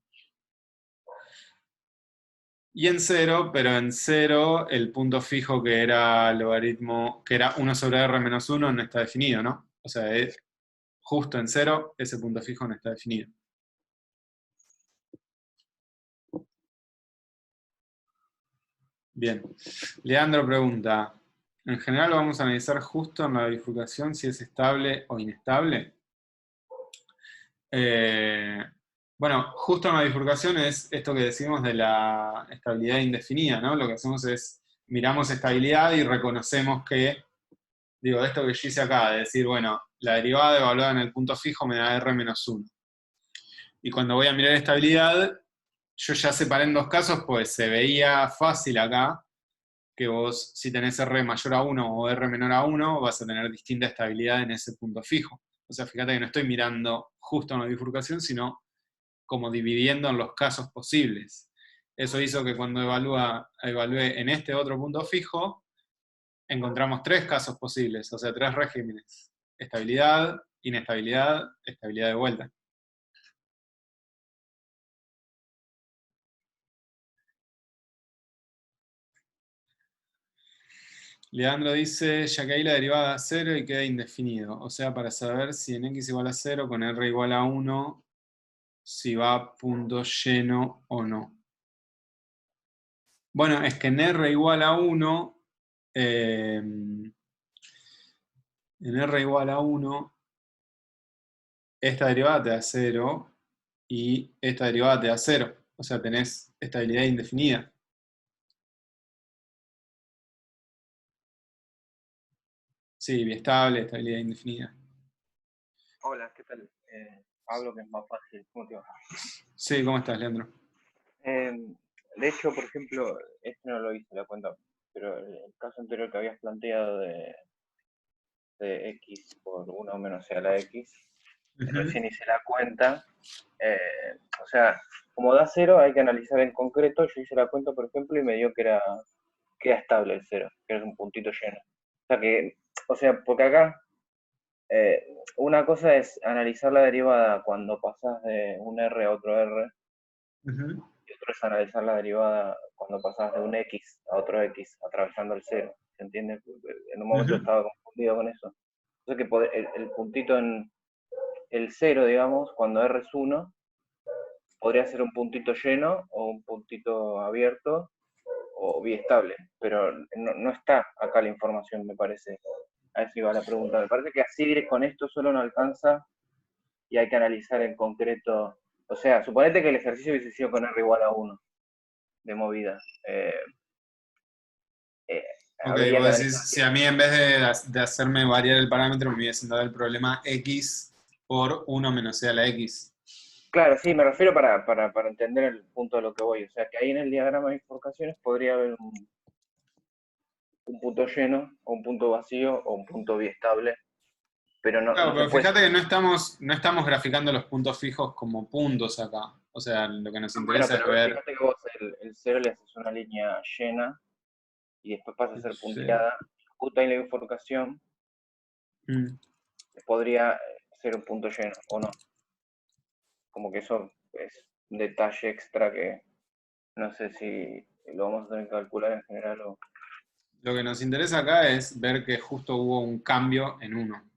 Y en 0, pero en 0 el punto fijo que era logaritmo, que era 1 sobre r menos 1 no está definido, ¿no? O sea, justo en 0 ese punto fijo no está definido. Bien. Leandro pregunta, ¿en general lo vamos a analizar justo en la bifurcación si es estable o inestable? Bueno, justo en la bifurcación es esto que decimos de la estabilidad indefinida, ¿no? Lo que hacemos es, miramos estabilidad y reconocemos que, digo, esto que yo hice acá, de decir, bueno, la derivada evaluada en el punto fijo me da r menos 1. Y cuando voy a mirar estabilidad, yo ya separé en 2 casos, pues se veía fácil acá, que vos, si tenés R mayor a 1 o R menor a 1, vas a tener distinta estabilidad en ese punto fijo. O sea, fíjate que no estoy mirando justo en la bifurcación, sino como dividiendo en los casos posibles. Eso hizo que cuando evalué en este otro punto fijo, encontramos 3 casos posibles, o sea, 3 regímenes. Estabilidad, inestabilidad, estabilidad de vuelta. Leandro dice, ya que ahí la derivada da 0 y queda indefinido. O sea, para saber si en x igual a 0 con r igual a 1, si va punto lleno o no. Bueno, es que en r igual a 1, en r igual a 1, esta derivada te da 0 y esta derivada te da 0. O sea, tenés estabilidad indefinida. Sí, biestable, estabilidad indefinida. Hola, ¿qué tal? Hablo que es más fácil. ¿Cómo te va? Sí, ¿cómo estás, Leandro? De hecho, por ejemplo, este no lo hice la cuenta, pero el caso anterior que habías planteado de x por 1 menos c a la x, recién hice la cuenta. O sea, como da 0, hay que analizar en concreto. Yo hice la cuenta, por ejemplo, y me dio que era estable el 0, que era un puntito lleno. O sea, porque acá una cosa es analizar la derivada cuando pasas de un r a otro r, y otro es analizar la derivada cuando pasas de un x a otro x, atravesando el 0. ¿Se entiende? En un momento estaba confundido con eso. Entonces, que el puntito en el 0, digamos, cuando r es 1, podría ser un puntito lleno o un puntito abierto, o biestable, pero no está acá la información, me parece. A eso iba la pregunta. Me parece que así con esto solo no alcanza y hay que analizar en concreto. O sea, suponete que el ejercicio hubiese sido con R igual a 1 de movida. Ok, Habría que vos analizar. decís, si a mí en vez de hacerme variar el parámetro, me hubiesen dado el problema x por 1 menos c a la x. Claro, sí, me refiero para entender el punto de lo que voy. O sea, que ahí en el diagrama de bifurcaciones podría haber un punto lleno, o un punto vacío, o un punto biestable, pero Claro, no se pero puede. fíjate que no estamos graficando los puntos fijos como puntos acá. O sea, lo que nos Bueno, interesa es pero ver... fíjate que vos el 0 le haces una línea llena y después pasa a ser punteada. Justo ahí en la bifurcación Mm. podría ser un punto lleno, o no. Como que eso es un detalle extra que no sé si lo vamos a tener que calcular en general o... Lo que nos interesa acá es ver que justo hubo un cambio en 1.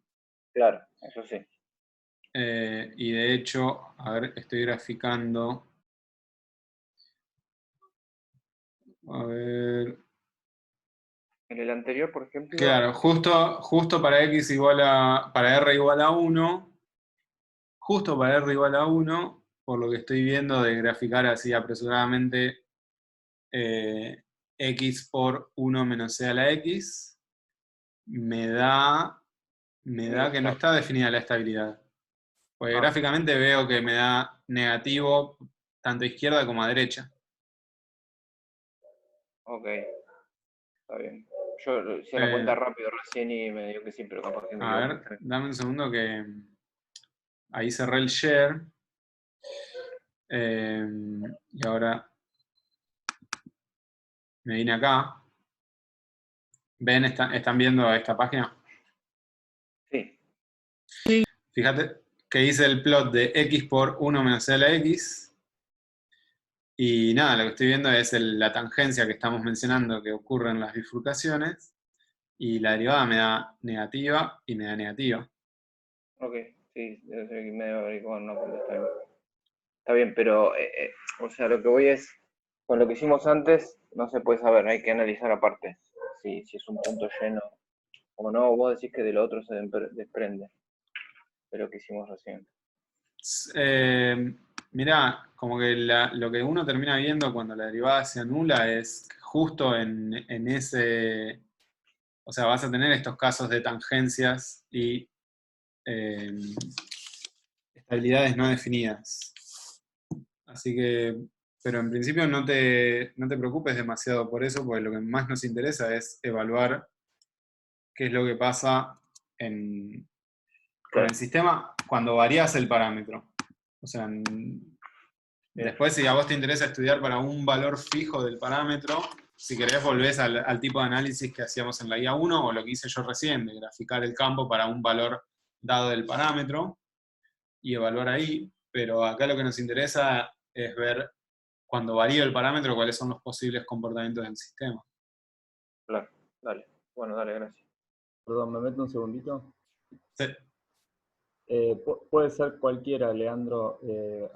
Claro, eso sí. Y de hecho, a ver, estoy graficando. A ver. En el anterior, por ejemplo... Claro, justo para x para r igual a 1, justo para r igual a 1, por lo que estoy viendo de graficar así apresuradamente x por 1 menos c a la x, me da que no está definida la estabilidad. Porque gráficamente veo que me da negativo tanto a izquierda como a derecha. Ok, está bien. Yo hice la cuenta rápido recién y me dio que sí, pero capaz que me A equivoqué. ver, dame un segundo que ahí cerré el share. Y ahora me vine acá. ¿Ven? ¿Están viendo esta página? Sí. Fíjate que hice el plot de x por 1 menos c a la x. Y nada, lo que estoy viendo es la tangencia que estamos mencionando que ocurre en las bifurcaciones. Y la derivada me da negativa y me da negativa. Ok, sí, debe ser que medio averiguado, no, pero está bien. Está bien, pero, o sea, lo que voy es, con lo que hicimos antes, no se puede saber, hay que analizar aparte si es un punto lleno o no. Vos decís que de lo otro se desprende de lo que hicimos recién. Mirá, como que lo que uno termina viendo cuando la derivada se anula es que justo en ese... O sea, vas a tener estos casos de tangencias y estabilidades no definidas. Así que, pero en principio no te preocupes demasiado por eso, porque lo que más nos interesa es evaluar qué es lo que pasa con el sistema cuando varías el parámetro. O sea, después si a vos te interesa estudiar para un valor fijo del parámetro, si querés volvés al tipo de análisis que hacíamos en la guía 1 o lo que hice yo recién, de graficar el campo para un valor dado del parámetro y evaluar ahí, pero acá lo que nos interesa es ver cuando varía el parámetro cuáles son los posibles comportamientos del sistema. Claro, dale. Bueno, dale, gracias. Perdón, ¿me meto un segundito? Sí. Puede ser cualquiera, Leandro.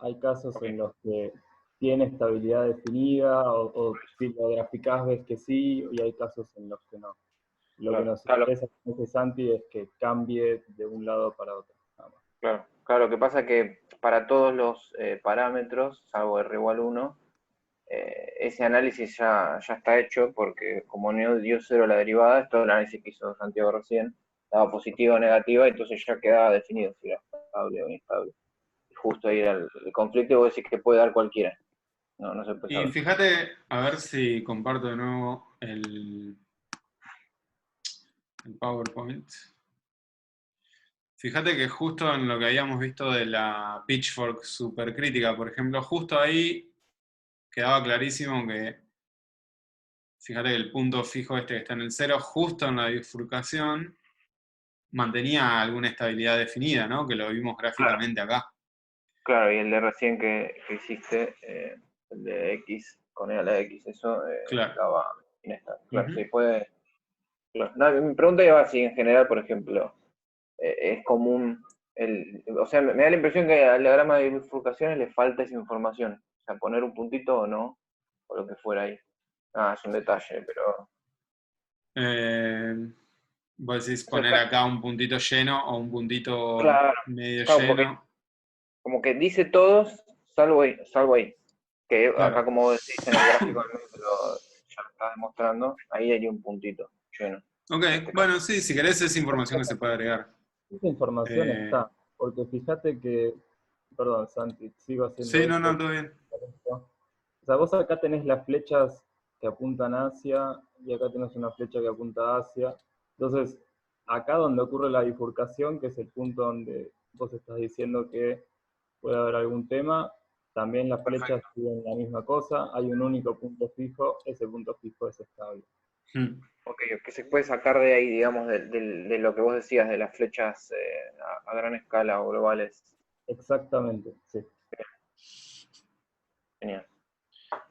Hay casos en los que tiene estabilidad definida o si lo graficás ves que sí, y hay casos en los que no. Lo que nos interesa con este Santi es que cambie de un lado para otro. Nada más. Claro, lo que pasa es que para todos los parámetros, salvo R igual 1, ese análisis ya está hecho porque como no dio 0 la derivada, es todo el análisis que hizo Santiago recién, daba positiva o negativa, entonces ya quedaba definido si era estable o inestable. Y justo ahí era el conflicto y vos decís que puede dar cualquiera. No se puede Y saber. fíjate, a ver si comparto de nuevo el PowerPoint. Fíjate que justo en lo que habíamos visto de la pitchfork supercrítica, por ejemplo, justo ahí quedaba clarísimo que, fíjate que el punto fijo este que está en el 0, justo en la bifurcación, mantenía alguna estabilidad definida, ¿no? Que lo vimos gráficamente acá. Claro, y el de recién que hiciste, el de X, con E a la X, eso Claro. estaba inestable. Claro, sí puede... Claro. No, mi pregunta iba así, en general, por ejemplo, es común, o sea, me da la impresión que al diagrama de bifurcaciones le falta esa información, o sea, poner un puntito o no, o lo que fuera ahí. Ah, es un detalle, pero... Vos decís poner acá un puntito lleno o un puntito Claro, medio claro, lleno. como que dice todos, salvo ahí. Que Claro. acá, como decís en el gráfico del medio, ya lo estás demostrando, ahí hay un puntito lleno. Ok, bueno, sí, si querés es información que se puede agregar. Esa información está, porque fíjate que, perdón, Santi, sigo haciendo Sí, no, esto. todo bien. O sea, vos acá tenés las flechas que apuntan hacia, y acá tenés una flecha que apunta hacia. Entonces, acá donde ocurre la bifurcación, que es el punto donde vos estás diciendo que puede haber algún tema, también las flechas tienen la misma cosa, hay un único punto fijo, ese punto fijo es estable. Ok, que se puede sacar de ahí, digamos, de lo que vos decías, de las flechas a gran escala o globales. Exactamente, sí. Genial.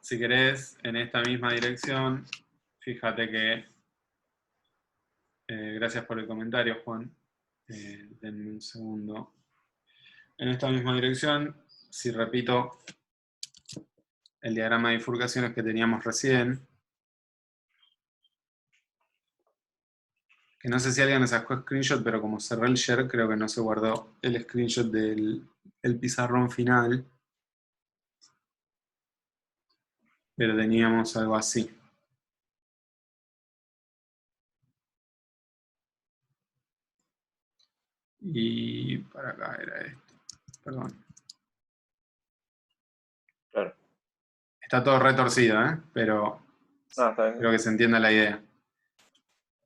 Si querés, en esta misma dirección, fíjate que, gracias por el comentario, Juan, denme un segundo. En esta misma dirección, si repito el diagrama de bifurcaciones que teníamos recién, que no sé si alguien me sacó screenshot, pero como cerré el share, creo que no se guardó el screenshot del pizarrón final. Pero teníamos algo así. Y para acá era esto. Perdón. Claro. Está todo retorcido, pero Está bien. creo que se entienda la idea.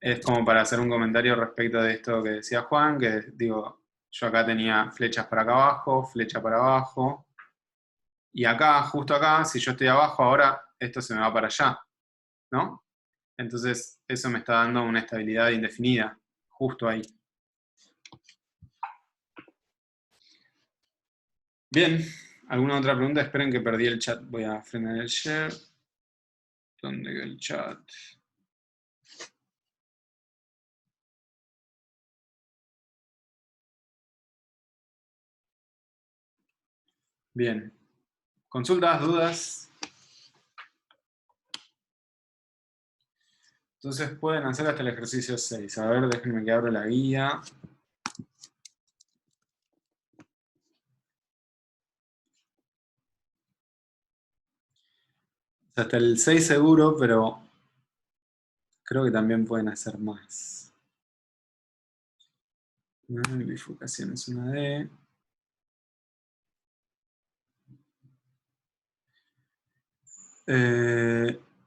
Es como para hacer un comentario respecto de esto que decía Juan, que digo, yo acá tenía flechas para acá abajo, flecha para abajo, y acá, justo acá, si yo estoy abajo ahora, esto se me va para allá, ¿no? Entonces, eso me está dando una estabilidad indefinida, justo ahí. Bien, ¿alguna otra pregunta? Esperen que perdí el chat. Voy a frenar el share. ¿Dónde quedó el chat? Bien. ¿Consultas, dudas? Entonces pueden hacer hasta el ejercicio 6. A ver, déjenme que abra la guía. Hasta el 6 seguro, pero creo que también pueden hacer más. Bifurcación es una D.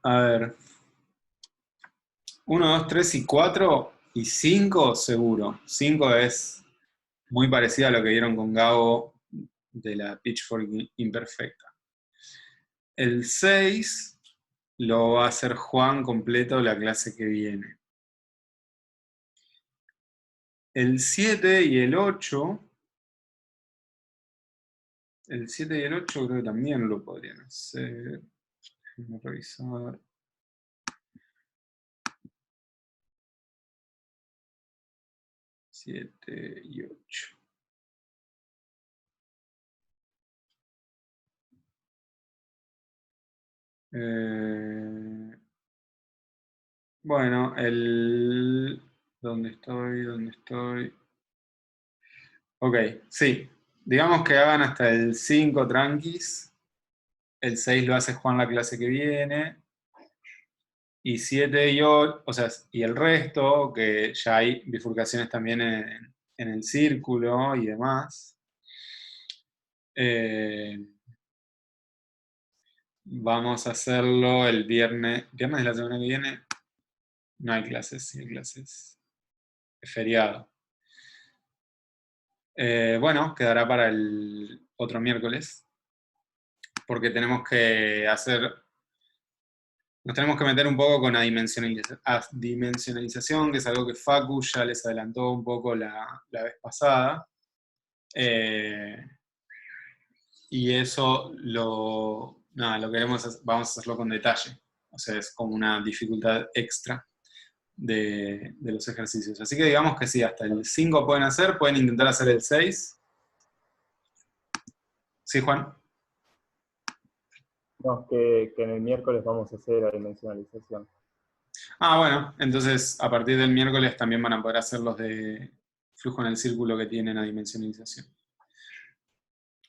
A ver. 1, 2, 3 y 4 y 5 seguro. 5 es muy parecida a lo que vieron con Gabo de la Pitchfork imperfecta. El 6 lo va a hacer Juan completo la clase que viene. El 7 y el 8, el 7 y el 8 creo que también lo podrían hacer. Déjenme revisar. Siete y 8. Bueno, ¿dónde estoy? ¿Dónde estoy? Ok, sí. Digamos que hagan hasta el 5 tranquis. El 6 lo hace Juan la clase que viene. Y 7 y 8, o sea, y el resto, que ya hay bifurcaciones también en el círculo y demás. Vamos a hacerlo el viernes. ¿Viernes de la semana que viene? No hay clases, sí hay clases. Es feriado. Bueno, quedará para el otro miércoles. Porque tenemos que nos tenemos que meter un poco con adimensionalización, que es algo que Facu ya les adelantó un poco la vez pasada. Y eso vamos a hacerlo con detalle. O sea, es como una dificultad extra de los ejercicios. Así que digamos que sí, hasta el 5 pueden intentar hacer el 6. ¿Sí, Juan? No, que en el miércoles vamos a hacer la dimensionalización. Ah, bueno, entonces a partir del miércoles también van a poder hacer los de flujo en el círculo que tienen a dimensionalización.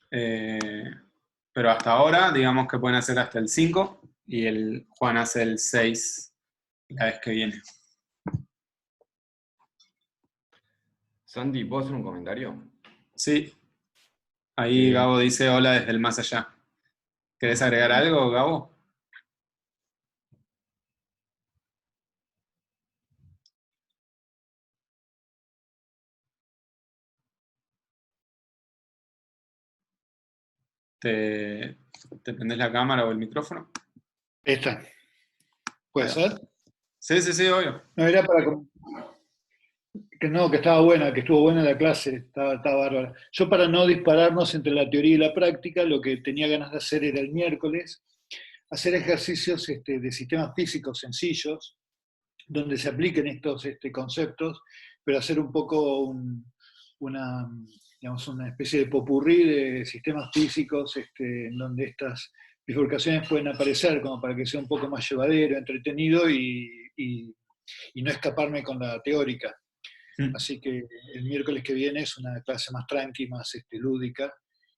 Pero hasta ahora, digamos que pueden hacer hasta el 5 y el Juan hace el 6 la vez que viene. Santi, ¿puedo hacer un comentario? Sí. Ahí Sí. Gabo dice hola desde el más allá. ¿Querés agregar algo, Gabo? ¿Te prendés la cámara o el micrófono? Esta. ¿Puede Ahí ser? Sí, obvio. No, era para que no, que estaba buena, que estuvo buena la clase, estaba bárbara. Yo para no dispararnos entre la teoría y la práctica, lo que tenía ganas de hacer era el miércoles, hacer ejercicios de sistemas físicos sencillos, donde se apliquen estos conceptos, pero hacer un poco digamos, una especie de popurrí de sistemas físicos en donde estas bifurcaciones pueden aparecer, como para que sea un poco más llevadero, entretenido y no escaparme con la teórica. Así que el miércoles que viene es una clase más tranqui, más lúdica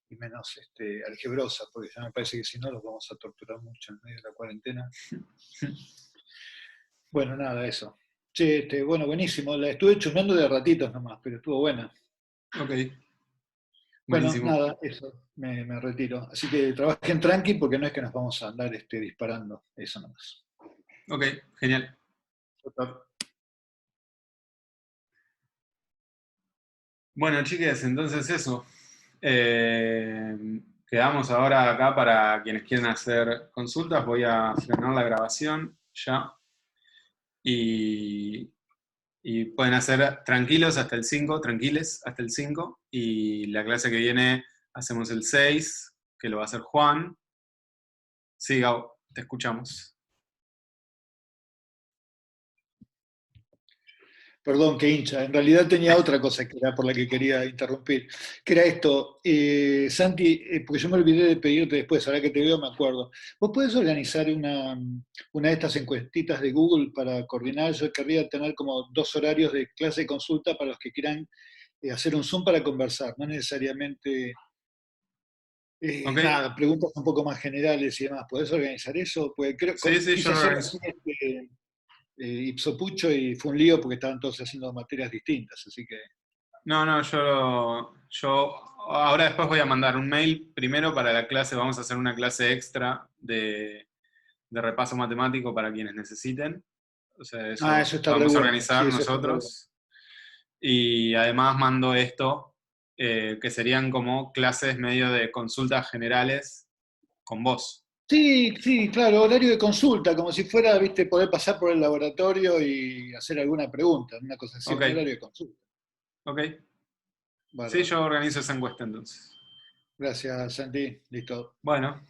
y menos algebrosa, porque ya me parece que si no los vamos a torturar mucho en medio de la cuarentena. Bueno, nada, eso. Che, bueno, buenísimo. La estuve chusmeando de ratitos nomás, pero estuvo buena. Ok. Bueno, Buenísimo. nada, eso, me retiro. Así que trabajen tranqui porque no es que nos vamos a andar disparando, eso nomás. Ok, genial. Bueno, chiques, entonces eso. Quedamos ahora acá para quienes quieran hacer consultas. Voy a frenar la grabación ya. Y pueden hacer tranquilos hasta el 5, tranquiles hasta el 5. Y la clase que viene hacemos el 6, que lo va a hacer Juan. Sí, Gabo, te escuchamos. Perdón, que hincha. En realidad tenía otra cosa que era por la que quería interrumpir, que era esto. Santi, porque yo me olvidé de pedirte después, ahora que te veo me acuerdo. ¿Vos podés organizar una de estas encuestitas de Google para coordinar? Yo querría tener como 2 horarios de clase y consulta para los que quieran hacer un Zoom para conversar, no necesariamente Ok. nada, preguntas un poco más generales y demás. ¿Podés organizar eso? Pues creo, Sí, quise yo lo hacer organizo. así, ipso pucho y fue un lío porque estaban todos haciendo materias distintas, así que... No, yo ahora después voy a mandar un mail primero para la clase. Vamos a hacer una clase extra de repaso matemático para quienes necesiten. O sea, eso está re vamos a bueno. organizar Sí, eso está re bueno. nosotros. Y además mando esto, que serían como clases medio de consultas generales con vos. Sí, sí, claro, horario de consulta, como si fuera, viste, poder pasar por el laboratorio y hacer alguna pregunta, una cosa así, Ok, un horario de consulta. ok. Bárbaro. Sí, yo organizo esa encuesta entonces. Gracias, Santi. Listo. Bueno,